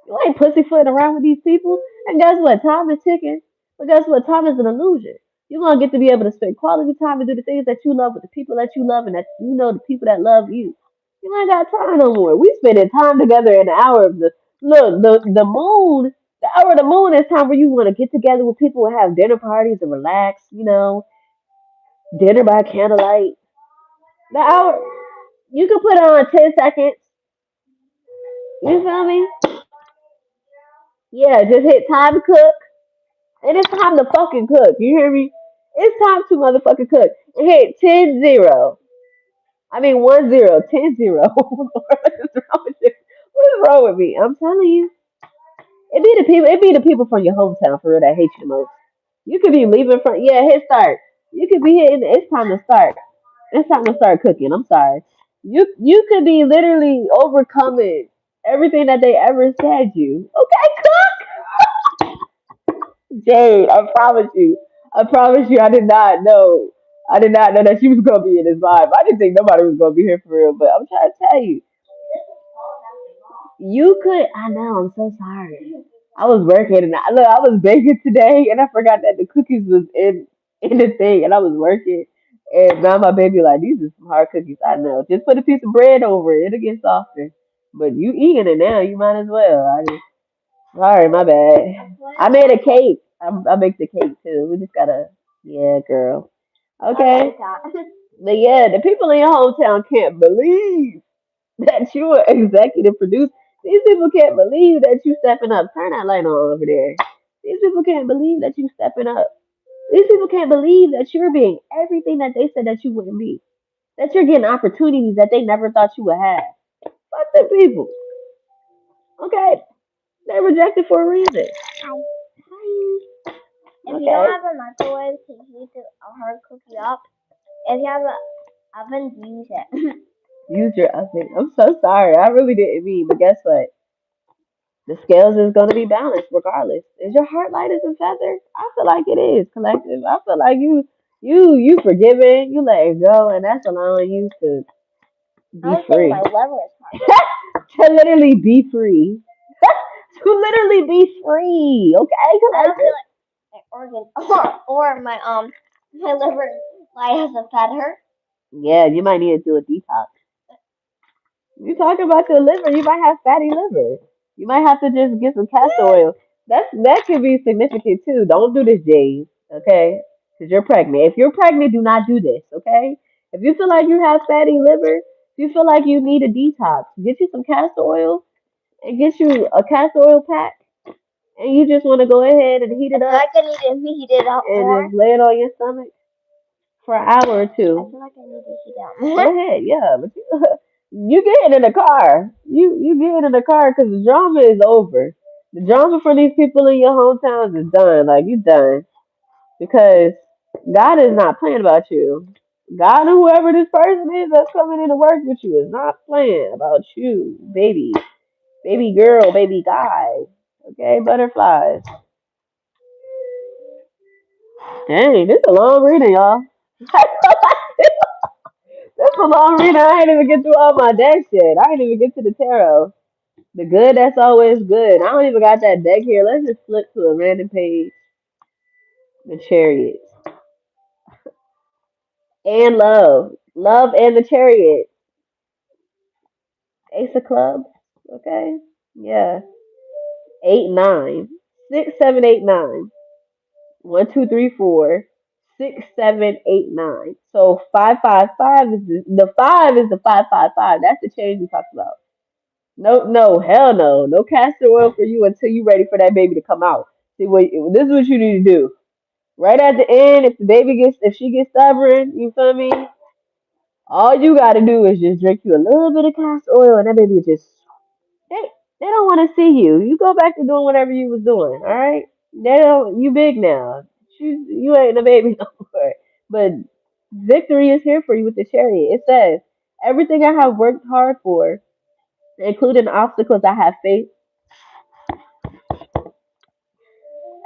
You ain't pussyfooting around with these people. And guess what? Time is ticking. But guess what? Time is an illusion. You're gonna get to be able to spend quality time and do the things that you love with the people that you love and that the people that love you. You ain't got time no more. We spending time together in the hour of the look, the moon, the hour of the moon is time where you wanna get together with people and have dinner parties and relax, dinner by candlelight. The hour you can put on 10 seconds. You feel me? Yeah, just hit time to cook. And it's time to fucking cook. You hear me? It's time to motherfucking cook. And hit 10-0. I mean 1-0. 10-0. What is wrong with you? What is wrong with me? I'm telling you. It be the people from your hometown for real that hate you the most. You could be leaving from hit start. You could be hitting it's time to start. It's time to start cooking. I'm sorry. You could be literally overcoming everything that they ever said you. Okay, Jade, I promise you. I promise you, I did not know. I did not know that she was gonna be in this vibe. I didn't think nobody was gonna be here for real. But I'm trying to tell you, you could. I know. I'm so sorry. I was working and I was baking today, and I forgot that the cookies was in the thing, and I was working. And now my baby like these are some hard cookies. I know. Just put a piece of bread over it; it'll get softer. But you eating it now, you might as well. Sorry, my bad. I made a cake. I baked the cake too. We just gotta, yeah, girl. Okay. But yeah, the people in your hometown can't believe that you are executive producer. These people can't believe that you stepping up. Turn that light on over there. These people can't believe that you stepping up. These people can't believe that you're being everything that they said that you wouldn't be. That you're getting opportunities that they never thought you would have. Fuck them people. Okay? They rejected for a reason. Hi. If you don't have a microwave to heat a hard cookie up, if you have an oven, use it. Use your oven. I'm so sorry. I really didn't mean, but guess what? The scales is gonna be balanced regardless. Is your heart light as a feather? I feel like it is, collective. I feel like you forgiving, you let it go, and that's allowing you to be free. My lever is hard. To literally be free. To literally be free. Okay, collective. organ or my liver might have some fat hurt. Yeah, you might need to do a detox. You talking about your liver? You might have fatty liver. You might have to just get some castor oil. That could be significant too. Don't do this, James. Okay, because you're pregnant. If you're pregnant, do not do this. Okay. If you feel like you have fatty liver, if you feel like you need a detox, get you some castor oil and get you a castor oil pack, and you just want to go ahead and heat I it feel up like I need to heat it up and more. just lay it on your stomach for an hour or I two. feel like I need to heat it up Go more. ahead, yeah, but you getting in the car. You getting in the car because the drama is over. The drama for these people in your hometowns is done. Like you done because God is not playing about you. God, or whoever this person is that's coming in to work with you, is not playing about you, baby, baby girl, baby guy. Okay, butterflies. Dang, this a long reading, y'all. That's a long reading. I ain't even get through all my deck shit. I ain't even get to the tarot. The good that's always good. I don't even got that deck here. Let's just flip to a random page. The chariot. And love. Love and the chariot. Ace of clubs. Okay. Yeah. 8, 9. 6, 7, 8, 9. 1, 2, 3, 4. 6, 7, 8, 9. So 5, 5, 5 is the 5 is the 5, 5, 5. That's the change we talked about. No, no, hell no. No castor oil for you until you ready for that baby to come out. See what this is what you need to do. Right at the end, if she gets stubborn, you feel me? All you gotta do is just drink you a little bit of castor oil, and that baby will just they they don't want to see you. You go back to doing whatever you was doing. All right? They don't. You big now. You ain't a baby no more. But victory is here for you with the chariot. It says everything I have worked hard for, including obstacles I have faced.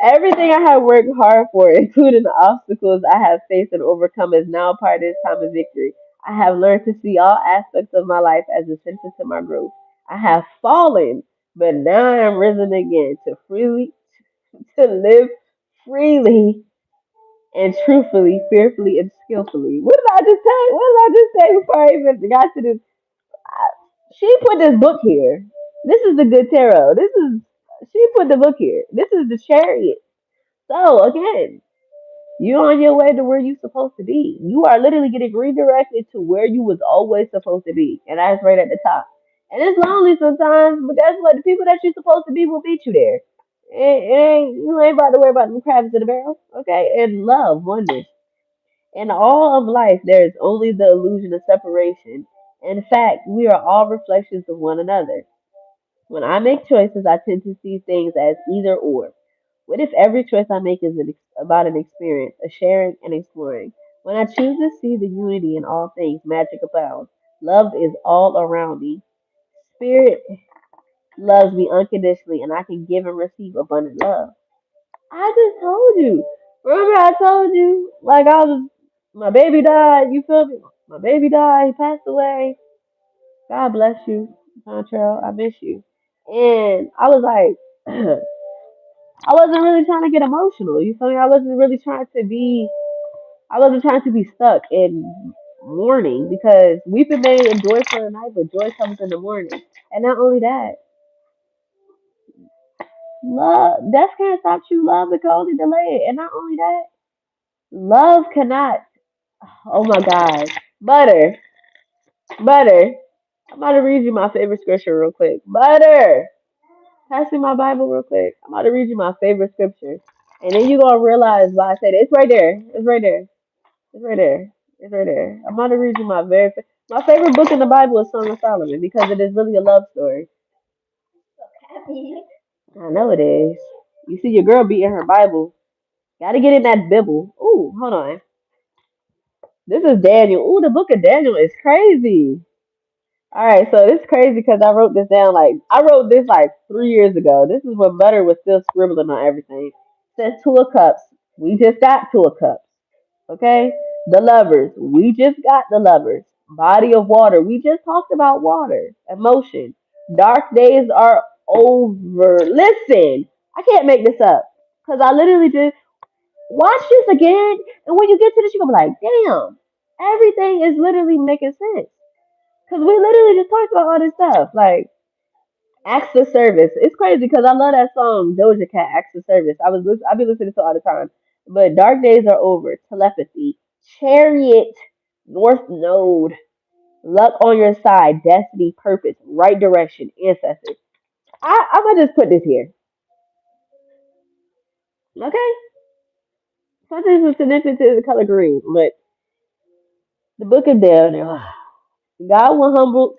Everything I have worked hard for, including the obstacles I have faced and overcome, is now part of this time of victory. I have learned to see all aspects of my life as essential to my growth. I have fallen, but now I am risen again to live freely and truthfully, fearfully and skillfully. What did I just say? What did I just say before I even got to this? She put this book here. This is the good tarot. She put the book here. This is the chariot. So again, you're on your way to where you're supposed to be. You are literally getting redirected to where you was always supposed to be, and that's right at the top. And it's lonely sometimes, but guess what? The people that you're supposed to be will meet you there. You ain't about to worry about them crabs in the barrel, okay? And love, oneness. In all of life, there is only the illusion of separation. In fact, we are all reflections of one another. When I make choices, I tend to see things as either or. What if every choice I make is about an experience, a sharing and exploring? When I choose to see the unity in all things, magic abounds. Love is all around me. Spirit loves me unconditionally, and I can give and receive abundant love. I just told you. Remember, I told you, like my baby died. You feel me? My baby died. He passed away. God bless you, Montrell. I miss you. And I was like, I wasn't really trying to get emotional. You feel me? I wasn't trying to be stuck in mourning because weeping may endure for the night, but joy comes in the morning. And not only that, death can't stop true love, it can only delay it. And not only that, love cannot. Oh my God, butter, butter. I'm about to read you my favorite scripture real quick. Butter. Pass me my Bible real quick. I'm about to read you my favorite scripture. And then you're gonna realize why I said it. It's right there. It's right there. It's right there. It's right there. I'm about to read you my favorite book in the Bible is Song of Solomon because it is really a love story. Happy. I know it is. You see your girl beating her Bible. Gotta get in that Bible. Ooh, hold on. This is Daniel. Ooh, the book of Daniel is crazy. All right, so it's crazy because I wrote this like 3 years ago. This is when Butter was still scribbling on everything. It says Two of Cups. We just got Two of Cups. Okay? The lovers. We just got the lovers. Body of water. We just talked about water. Emotion. Dark days are over. Listen, I can't make this up. Because I literally did. Watch this again, and when you get to this, you're gonna be like, damn, everything is literally making sense. Cause we literally just talked about all this stuff, like acts of service. It's crazy because I love that song Doja Cat, Acts of Service. I be listening to it all the time. But Dark Days Are Over, Telepathy, Chariot, North Node, Luck on Your Side, Destiny, Purpose, Right Direction, Ancestors. I'm gonna just put this here, okay? Something was connected to the color green, but the Book of Daniel. God will humble.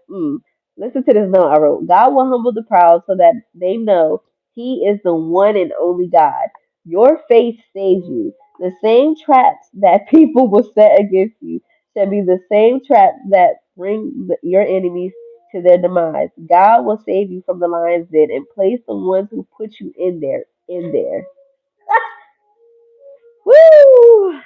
Listen to this note I wrote. God will humble the proud so that they know He is the one and only God. Your faith saves you. The same traps that people will set against you shall be the same traps that bring your enemies to their demise. God will save you from the lion's den and place the ones who put you in there. In there. Woo!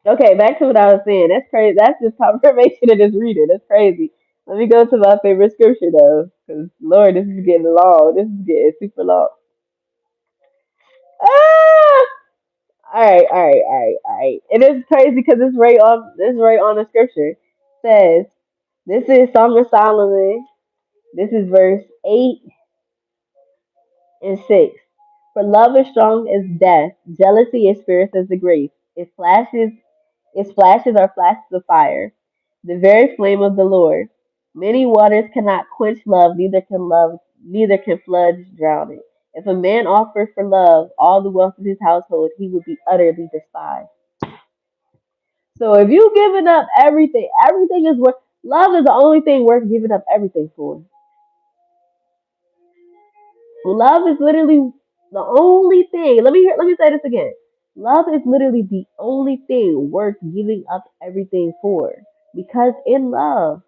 Okay, back to what I was saying. That's crazy. That's just confirmation of this reading. That's crazy. Let me go to my favorite scripture though, because Lord, this is getting long. This is getting super long. Ah! All right, all right, all right, all right. And it's crazy because it's right on the scripture. It says this is Song of Solomon. This is verse 8 and 6. For love is strong as death. Jealousy is fierce as the grave. Its flashes are flashes of fire, the very flame of the Lord. Many waters cannot quench love, neither can floods drown it. If a man offered for love all the wealth of his household, he would be utterly despised. So if you giving up everything, everything is worth. Love is the only thing worth giving up everything for. Love is literally the only thing. Let me say this again. Love is literally the only thing worth giving up everything for. Because in love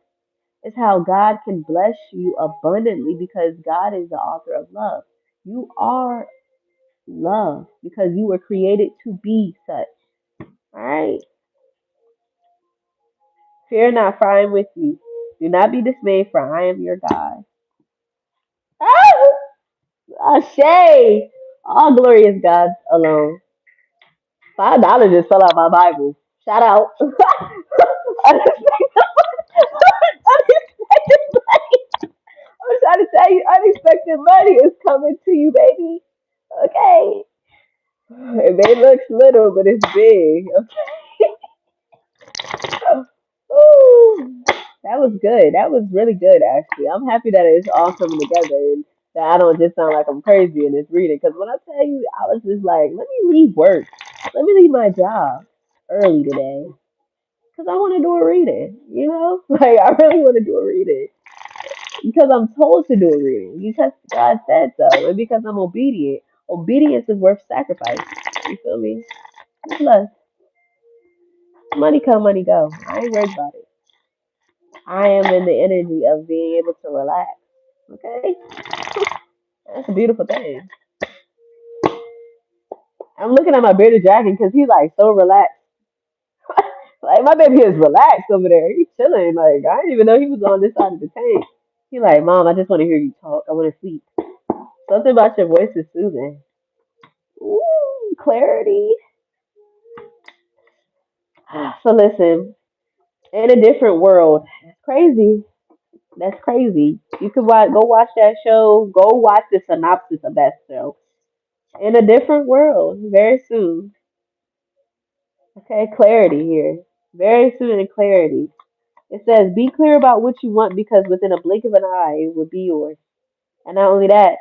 is how God can bless you abundantly because God is the author of love. You are love because you were created to be such. All right. Fear not, for I am with you. Do not be dismayed, for I am your God. Ah! Ashay. All glory is God's alone. $5 just fell out my Bible. Shout out. Unexpected, unexpected money. I'm trying to tell you, unexpected money is coming to you, baby. Okay. It may look little, but it's big. Okay. Ooh, that was good. That was really good, actually. I'm happy that it's all coming together and that I don't just sound like I'm crazy in this reading. Because when I tell you, I was just like, let me leave work. Let me leave my job early today. Because I want to do a reading, you know? Like, I really want to do a reading. Because I'm told to do a reading. Because God said so. And because I'm obedient. Obedience is worth sacrifice. You feel me? Plus, money come, money go. I ain't worried about it. I am in the energy of being able to relax. Okay? That's a beautiful thing. I'm looking at my bearded dragon because he's like so relaxed. Like my baby is relaxed over there. He's chilling. Like I didn't even know he was on this side of the tank. He like, Mom, I just want to hear you talk. I want to sleep. Something about your voice is soothing. Ooh, clarity. So listen, in a different world, that's crazy. That's crazy. You could go watch that show. Go watch the synopsis of that show. In a different world, very soon. Okay, clarity here. Very soon in clarity. It says, be clear about what you want because within a blink of an eye, it will be yours. And not only that,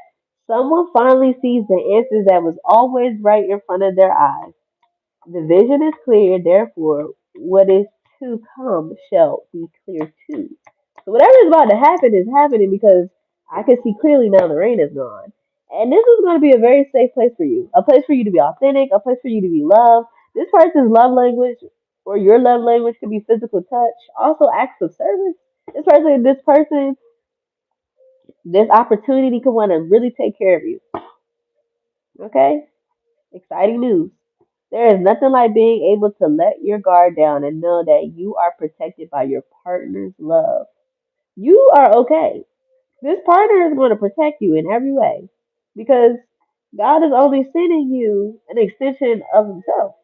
someone finally sees the answers that was always right in front of their eyes. The vision is clear, therefore, what is to come shall be clear too. So whatever is about to happen is happening because I can see clearly now the rain is gone. And this is going to be a very safe place for you. A place for you to be authentic, a place for you to be loved. This person's love language or your love language could be physical touch, also acts of service. This opportunity could want to really take care of you. Okay? Exciting news. There is nothing like being able to let your guard down and know that you are protected by your partner's love. You are okay. This partner is going to protect you in every way because God is only sending you an extension of Himself,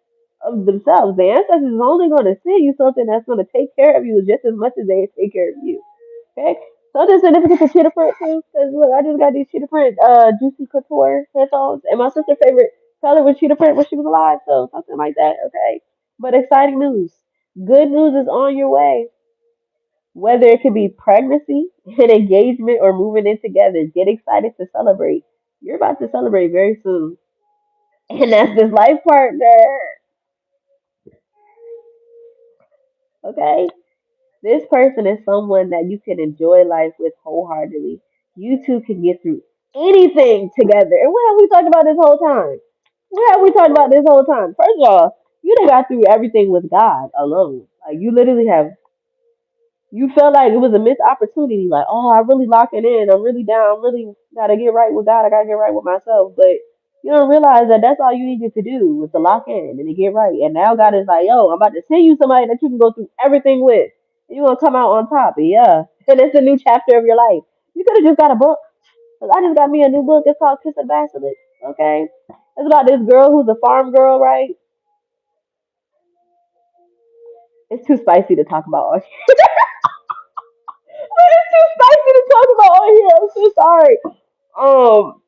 of themselves. The ancestors is only going to send you something that's going to take care of you just as much as they take care of you. Okay? Something significant to cheetah print too, because look, I just got these cheetah print Juicy Couture headphones, and my sister's favorite color was cheetah print when she was alive, so something like that. Okay? But exciting news. Good news is on your way. Whether it could be pregnancy, an engagement, or moving in together, get excited to celebrate. You're about to celebrate very soon. And that's this life partner. Okay? This person is someone that you can enjoy life with wholeheartedly. You two can get through anything together. And what have we talked about this whole time? What have we talked about this whole time? First of all, you done got through everything with God alone. Like you literally have. You felt like it was a missed opportunity. Like, oh, I really locking in. I'm really down. I'm really gotta get right with God. I gotta get right with myself. But you don't realize that that's all you needed to do was to lock in and to get right. And now God is like, yo, I'm about to send you somebody that you can go through everything with. And you're gonna come out on top. And yeah, and it's a new chapter of your life. You could have just got a book. 'Cause I just got me a new book. It's called Kiss of Basilisk. Okay, it's about this girl who's a farm girl, right? It's too spicy to talk about. It's too spicy to talk about on here. I'm so sorry. Um,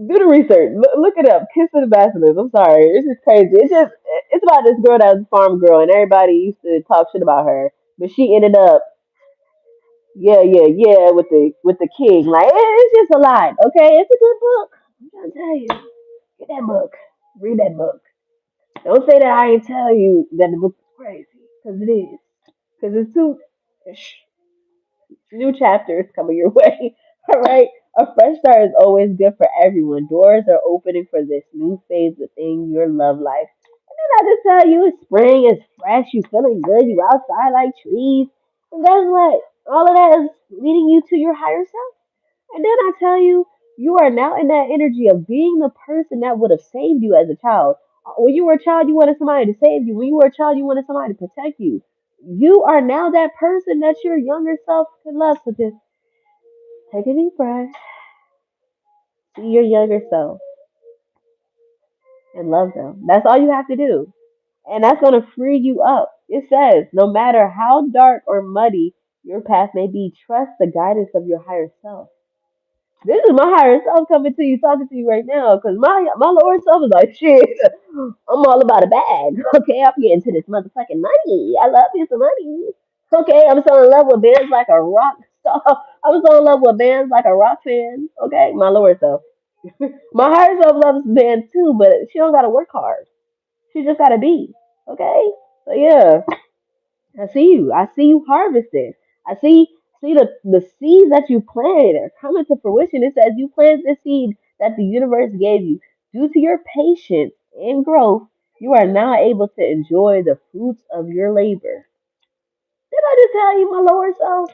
do the research. Look it up. Kiss of the Basilisk. I'm sorry. It's just crazy. It's about this girl that was a farm girl, and everybody used to talk shit about her, but she ended up yeah with the king. Like it's just a lot. Okay, it's a good book. I'm trying to tell you. Get that book. Read that book. Don't say that I ain't tell you that the book is crazy, because it is. Because it's too. New chapters coming your way. All right. A fresh start is always good for everyone. Doors are opening for this new phase within your love life. And then I just tell you, it's spring, it's fresh, you feeling good, you outside like trees. And guess what? All of that is leading you to your higher self. And then I tell you, you are now in that energy of being the person that would have saved you as a child. When you were a child, you wanted somebody to save you. When you were a child, you wanted somebody to protect you. You are now that person that your younger self can love. So just take a deep breath, see your younger self, and love them. That's all you have to do. And that's going to free you up. It says, no matter how dark or muddy your path may be, trust the guidance of your higher self. This is my higher self coming to you, talking to you right now, because my lower self is like, shit, I'm all about a bag. Okay, I'm getting to this motherfucking money. I love you some money. Okay, I'm so in love with bands like a rock star. I'm so in love with bands like a rock fan. Okay, my lower self. My higher self loves bands too, but she don't gotta work hard. She just gotta be. Okay? So yeah. I see you. I see you harvesting. I see the seeds that you planted are coming to fruition. It says you planted the seed that the universe gave you. Due to your patience and growth, you are now able to enjoy the fruits of your labor. Did I just tell you my lower self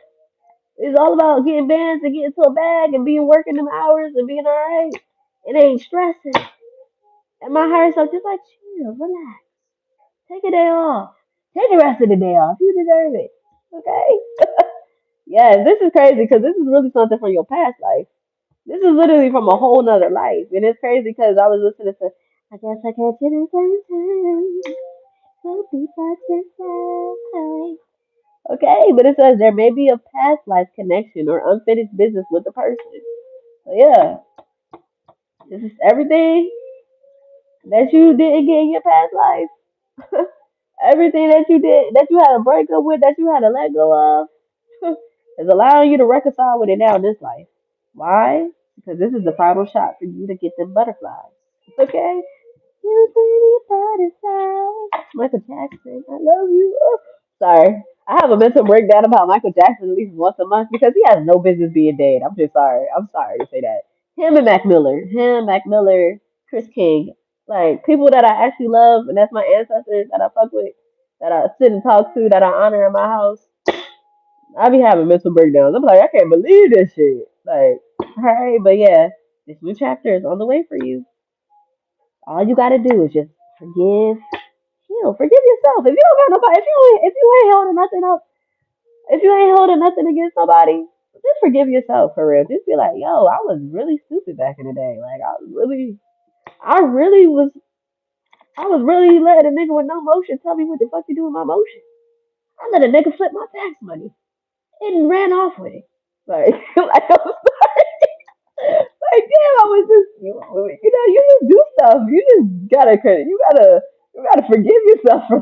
is all about getting bands and getting to a bag and being working them hours and being alright? It ain't stressing. And my higher self just like chill, relax. Take a day off. Take the rest of the day off. You deserve it. Okay? Yeah, this is crazy because this is really something from your past life. This is literally from a whole nother life. And it's crazy because I was listening to I guess I can't do the same time. We'll be by the side. Okay, but it says there may be a past life connection or unfinished business with the person. So yeah, this is everything that you didn't get in your past life. Everything that you did, that you had a breakup with, that you had to let go of, is allowing you to reconcile with it now in this life. Why? Because this is the final shot for you to get them butterflies. Okay? You pretty butterfly. Michael Jackson, I love you. Oh, sorry. I have a mental breakdown about Michael Jackson at least once a month because he has no business being dead. I'm just sorry. I'm sorry to say that. Him and Mac Miller. Him, Mac Miller, Chris King. Like people that I actually love and that's my ancestors that I fuck with, that I sit and talk to, that I honor in my house. I be having mental breakdowns. I'm like, I can't believe this shit. Like, alright, but yeah, this new chapter is on the way for you. All you gotta do is just forgive, heal, forgive yourself. If you don't got nobody, if you ain't holding nothing up, if you ain't holding nothing against nobody, Just forgive yourself for real. Just be like, yo, I was really stupid back in the day. Like I really was, I was really letting a nigga with no motion tell me what the fuck to do with my motion. I let a nigga flip my tax money and ran off with it. Like, like, I was like, damn, I was just, you just do stuff. You just gotta, you gotta forgive yourself for,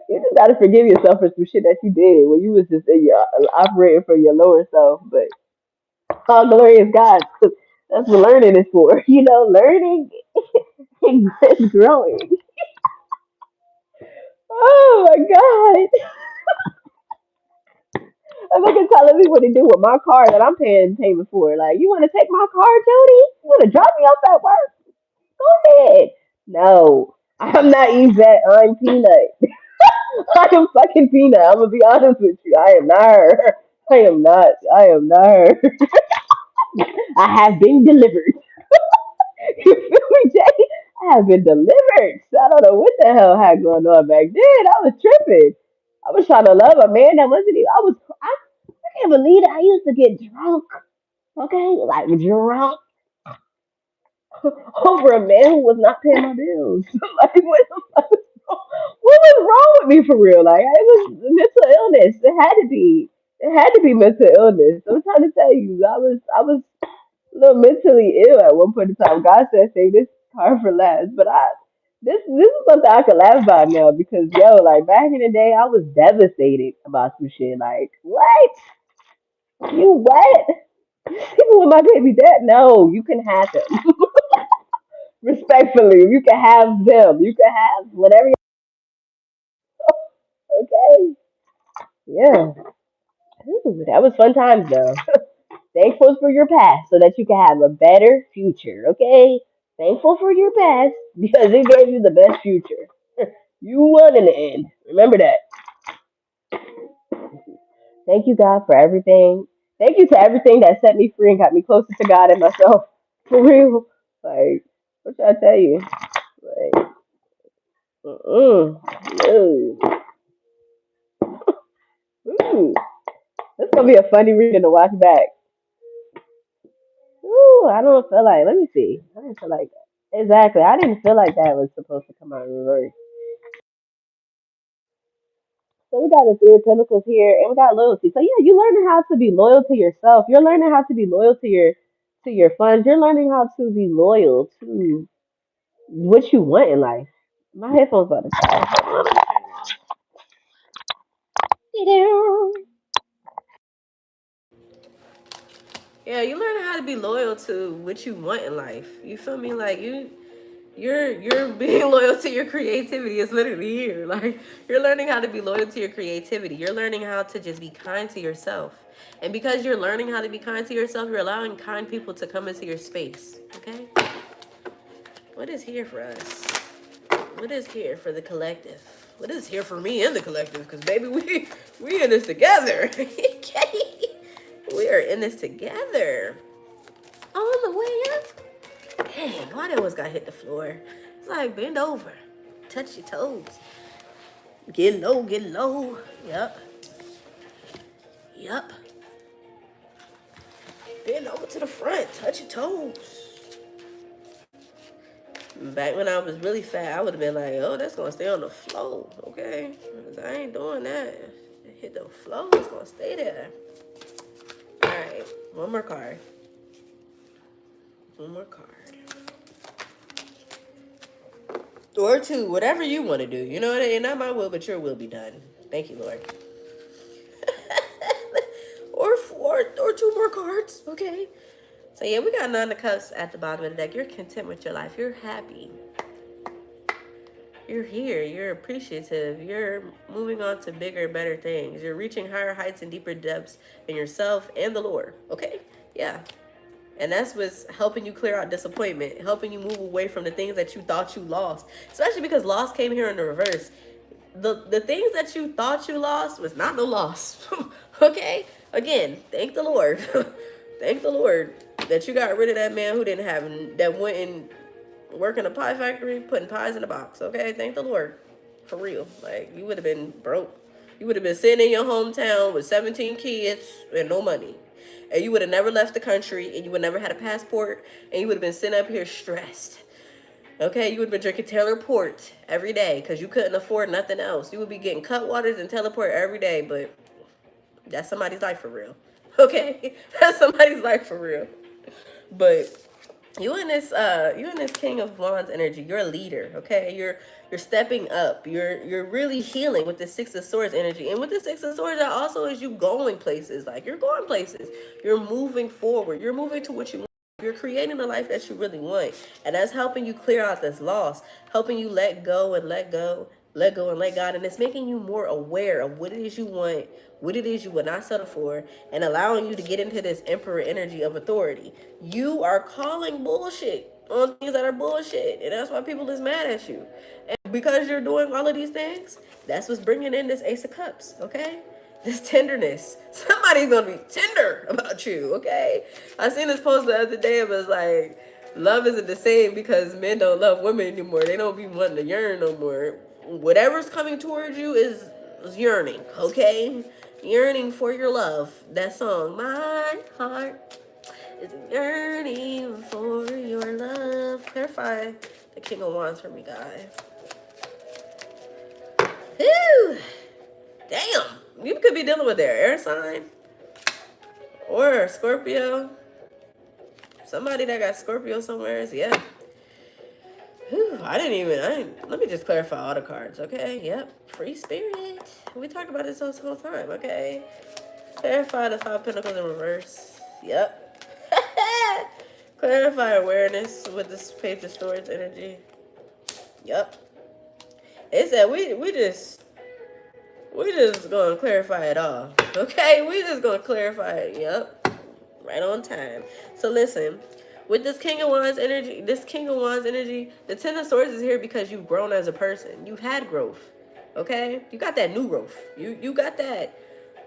you just gotta forgive yourself for some shit that you did when you was just in your, operating for your lower self. But all glory is God. That's what learning is for. Learning and growing. Oh my God. I'm fucking telling me what to do with my car that I'm paying payment for. Like, you want to take my car, Jody? You want to drop me off at work? Go ahead. No, I'm not Yvette. I'm Peanut. I am fucking Peanut. I'm gonna be honest with you. I am not her. I am not. I am not her. I have been delivered. You feel me, Jay? I have been delivered. So I don't know what the hell had going on back then. I was tripping. I was trying to love a man that wasn't even. I can't believe it. I used to get drunk. Okay, like drunk over a man who was not paying my bills. Like what was wrong with me for real? Like it was mental illness. It had to be. It had to be mental illness. I'm trying to tell you, I was a little mentally ill at one point in time. God said, "Say this car for last," but this is something I can laugh about now because yo, like back in the day, I was devastated about some shit. Like what? You what? People with my baby dad? No, you can have them. Respectfully, you can have them. You can have whatever. Okay. Yeah. Ooh, that was fun times though. Thankful for your past so that you can have a better future. Okay. Thankful for your past because it gave you the best future. You won in the end. Remember that. Thank you, God, for everything. Thank you to everything that set me free and got me closer to God and myself. For real. Like, what should I tell you? Like, no. Ooh. This gonna be a funny reading to watch back. Ooh, I don't feel like. Let me see. I didn't feel like that. Exactly. I didn't feel like that was supposed to come out in reverse. So we got the three of pentacles here, and we got loyalty. So yeah, you're learning how to be loyal to yourself. You're learning how to be loyal to your funds. You're learning how to be loyal to what you want in life. My headphones about to die. Hold on, let me turn it on. Yeah, you learning how to be loyal to what you want in life. You feel me? Like you're being loyal to your creativity is literally here. Like you're learning how to be loyal to your creativity. You're learning how to just be kind to yourself. And because you're learning how to be kind to yourself, you're allowing kind people to come into your space. Okay? What is here for us? What is here for the collective? What is here for me and the collective? Because baby, we in this together. Okay? We are in this together. On the way up. Dang, why that was got hit the floor? It's like bend over. Touch your toes. Get low, get low. Yup. Yup. Bend over to the front. Touch your toes. Back when I was really fat, I would have been like, oh, that's gonna stay on the floor, okay? 'Cause I ain't doing that. It hit the floor, it's gonna stay there. Alright, one more card. One more card. Or two, whatever you want to do. You know what I mean? Not my will, but your will be done. Thank you, Lord. or two more cards, okay? So yeah, we got Nine of Cups at the bottom of the deck. You're content with your life. You're happy. You're here. You're appreciative. You're moving on to bigger, better things. You're reaching higher heights and deeper depths in yourself and the Lord. Okay? Yeah. And that's what's helping you clear out disappointment, helping you move away from the things that you thought you lost. Especially because loss came here in the reverse. The things that you thought you lost was not no loss. Okay? Again, thank the Lord. Thank the Lord that you got rid of that man who didn't have, that went and worked in a pie factory, putting pies in a box. Okay? Thank the Lord. For real. Like, you would have been broke. You would have been sitting in your hometown with 17 kids and no money. And you would have never left the country, and you would never had a passport, and you would have been sitting up here stressed. Okay, you would have been drinking Taylor Port every day because you couldn't afford nothing else. You would be getting cut waters and Teleport every day, but that's somebody's life for real. Okay, that's somebody's life for real. But you in this King of Wands energy. You're a leader. Okay, you're stepping up. You're really healing with the Six of Swords energy, and with the Six of Swords, that also is you going places. Like you're going places. You're moving forward. You're moving to what you want. You're creating the life that you really want. And that's helping you clear out this loss, helping you let go and let go, let go and let God. And it's making you more aware of what it is you want, what it is you would not settle for, and allowing you to get into this emperor energy of authority. You are calling bullshit on things that are bullshit. And that's why people is mad at you. And because you're doing all of these things, that's what's bringing in this Ace of Cups, okay? This tenderness. Somebody's gonna be tender about you, okay? I seen this post the other day. It was like, love isn't the same because men don't love women anymore. They don't be wanting to yearn no more. Whatever's coming towards you is yearning, okay? Yearning for your love. That song, my heart is yearning for your love. Clarify the King of Wands for me, guys. Whew. Damn, you could be dealing with their air sign or Scorpio. Somebody that got Scorpio somewhere. Yeah. Whew, let me just clarify all the cards, okay? Yep. Free spirit. We talked about this this whole time, okay? Clarify the Five of Pentacles in reverse. Yep. Clarify awareness with this Page of Swords energy. Yep. It said we just gonna clarify it all. Okay? We just gonna clarify it. Yep. Right on time. So listen, with this King of Wands energy, the Ten of Swords is here because you've grown as a person. You've had growth. Okay? You got that new growth. You got that.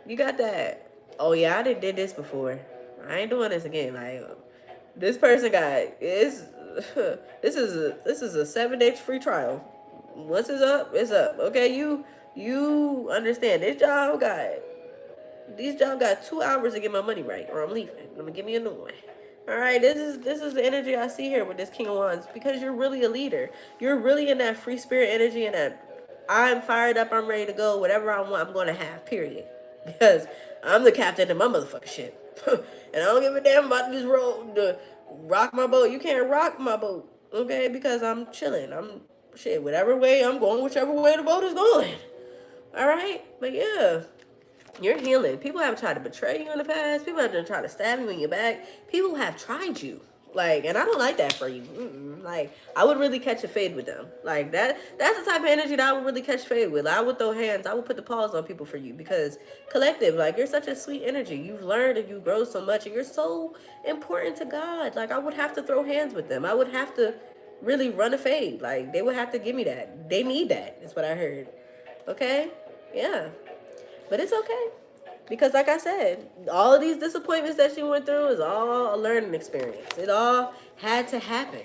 You got that. Oh yeah, I did this before. I ain't doing this again. Like this person got is this is a 7-day free trial. Once it's up, it's up. Okay, you understand this job got 2 hours to get my money right, or I'm leaving. I'm gonna give me a new one. All right, this is the energy I see here with this King of Wands because you're really a leader. You're really in that free spirit energy and that I'm fired up, I'm ready to go. Whatever I want, I'm gonna have. Period. Because I'm the captain of my motherfucking ship, and I don't give a damn about this road to rock my boat. You can't rock my boat, okay? Because I'm chilling. I'm shit. Whatever way I'm going, whichever way the boat is going. All right, but yeah. You're healing. People have tried to betray you in the past. People have tried to stab you in your back. People have tried you. Like, and I don't like that for you. Like, I would really catch a fade with them. Like, that's the type of energy that I would really catch fade with. I would throw hands. I would put the paws on people for you because collective, like, you're such a sweet energy. You've learned and you grow so much and you're so important to God. Like, I would have to throw hands with them. I would have to really run a fade. Like, they would have to give me that. They need that, is what I heard. Okay? Yeah. But it's okay. Because like I said, all of these disappointments that she went through is all a learning experience. It all had to happen.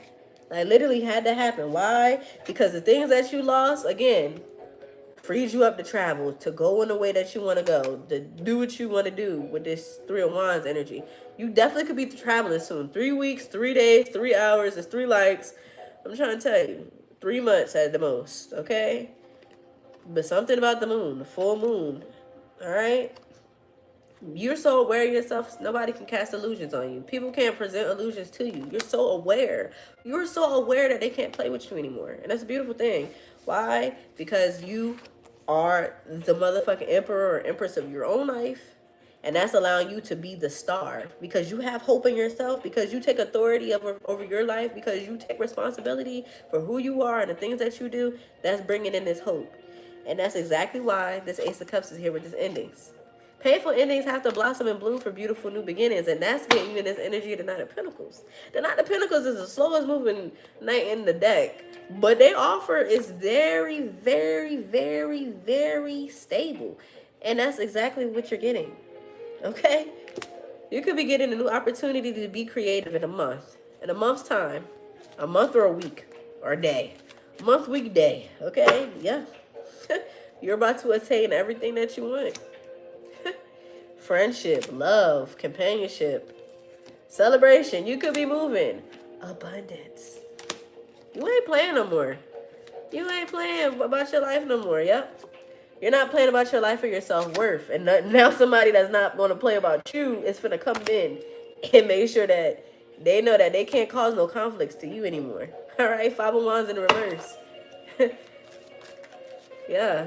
Like literally had to happen. Why? Because the things that you lost, again, frees you up to travel, to go in the way that you want to go, to do what you want to do with this Three of Wands energy. You definitely could be traveling soon. 3 weeks, 3 days, 3 hours, it's 3 likes. I'm trying to tell you, 3 months at the most, okay? But something about the moon, the full moon, all right? You're so aware of yourself, nobody can cast illusions on you. People can't present illusions to you. You're so aware. You're so aware that they can't play with you anymore. And that's a beautiful thing. Why? Because you are the motherfucking emperor or empress of your own life. And that's allowing you to be the star. Because you have hope in yourself. Because you take authority over your life. Because you take responsibility for who you are and the things that you do. That's bringing in this hope. And that's exactly why this Ace of Cups is here with this endings. Painful endings have to blossom and bloom for beautiful new beginnings, and that's getting you in this energy of the Knight of Pentacles. The Knight of Pentacles is the slowest moving knight in the deck, but their offer is very, very, very, very stable, and that's exactly what you're getting, okay? You could be getting a new opportunity to be creative in a month's time, a month or a week or a day, month, week, day, okay? Yeah. You're about to attain everything that you want. Friendship, love, companionship, celebration. You could be moving. Abundance. You ain't playing no more. You ain't playing about your life no more. Yep. You're not playing about your life or your self-worth. And now somebody that's not going to play about you is finna come in and make sure that they know that they can't cause no conflicts to you anymore. All right, 5 of Wands in reverse. Yeah.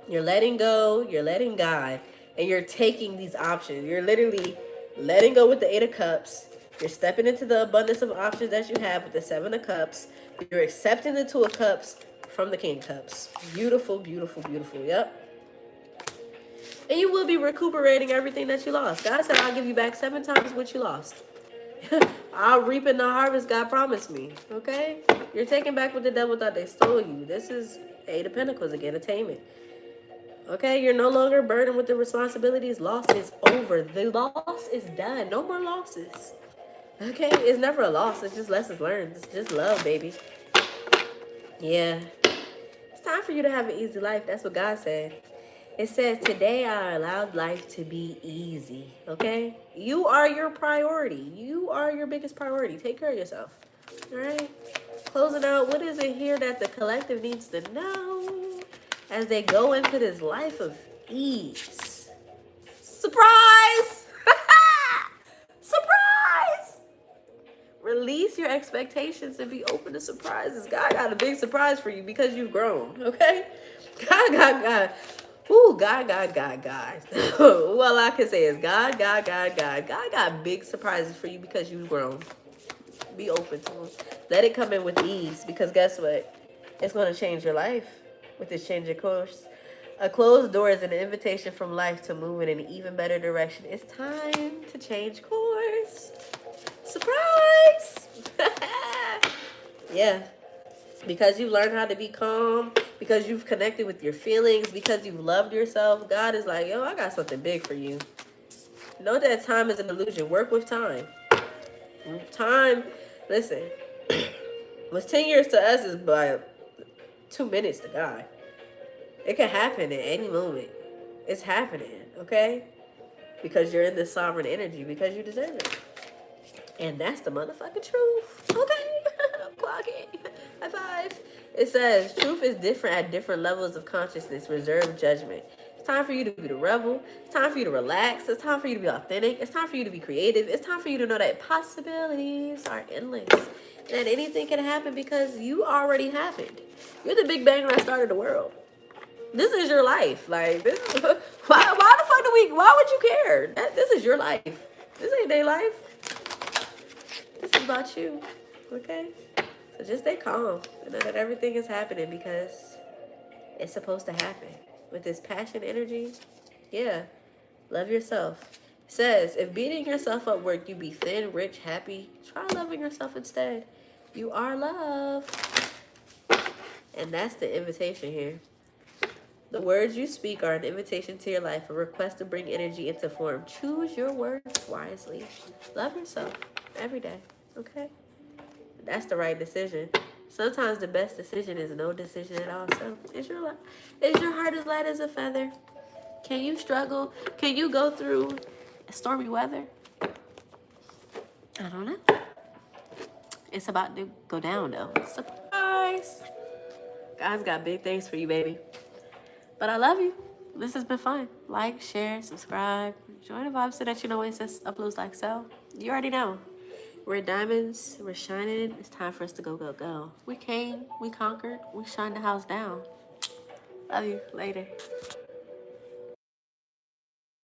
You're letting go, you're letting God, and you're taking these options. You're literally letting go with the 8 of Cups. You're stepping into the abundance of options that you have with the 7 of Cups. You're accepting the 2 of Cups from the King of Cups. Beautiful, beautiful, beautiful. Yep. And you will be recuperating everything that you lost. God said, I'll give you back 7 times what you lost. I'll reap in the harvest God promised me. Okay? You're taking back what the devil thought they stole you. This is 8 of Pentacles again, attainment. Okay? You're no longer burdened with the responsibilities. Loss is over. The loss is done. No more losses. Okay? It's never a loss. It's just lessons learned. It's just love, baby. Yeah. It's time for you to have an easy life. That's what God said. It says, today I allowed life to be easy. Okay? You are your priority. You are your biggest priority. Take care of yourself. All right? Closing out, what is it here that the collective needs to know as they go into this life of ease? Surprise! Surprise! Release your expectations and be open to surprises. God got a big surprise for you because you've grown. Okay? God. Ooh, God. All I can say is God got big surprises for you because you've grown. Be open to them. Let it come in with ease because guess what? It's going to change your life with this change of course. A closed door is an invitation from life to move in an even better direction. It's time to change course. Surprise! Yeah. Because you've learned how to be calm, because you've connected with your feelings, because you've loved yourself, God is like, yo, I got something big for you. Know that time is an illusion. Work with time. Time, listen, what's 10 years to us is by 2 minutes to God. It can happen at any moment. It's happening, okay? Because you're in this sovereign energy, because you deserve it. And that's the motherfucking truth, okay? Clock it. High five. It says, truth is different at different levels of consciousness. Reserve judgment. It's time for you to be the rebel. It's time for you to relax. It's time for you to be authentic. It's time for you to be creative. It's time for you to know that possibilities are endless. And that anything can happen because you already happened. You're the Big Bang that started the world. This is your life. Like, this is, why the fuck why would you care? This is your life. This ain't their life. This is about you, okay? So just stay calm and know that everything is happening because it's supposed to happen. With this passion energy, yeah, love yourself. It says, if beating yourself up work you be thin, rich, happy, try loving yourself instead. You are loved. And that's the invitation here. The words you speak are an invitation to your life, a request to bring energy into form. Choose your words wisely. Love yourself every day, okay? That's the right decision. Sometimes the best decision is no decision at all. So is your heart as light as a feather? Can you struggle? Can you go through stormy weather? I don't know. It's about to go down though. Surprise! God's got big things for you, baby. But I love you. This has been fun. Like, share, subscribe. Join the vibe so that you know when it says uploads like so. You already know. We're diamonds. We're shining. It's time for us to go, go, go. We came. We conquered. We shined the house down. Love you. Later.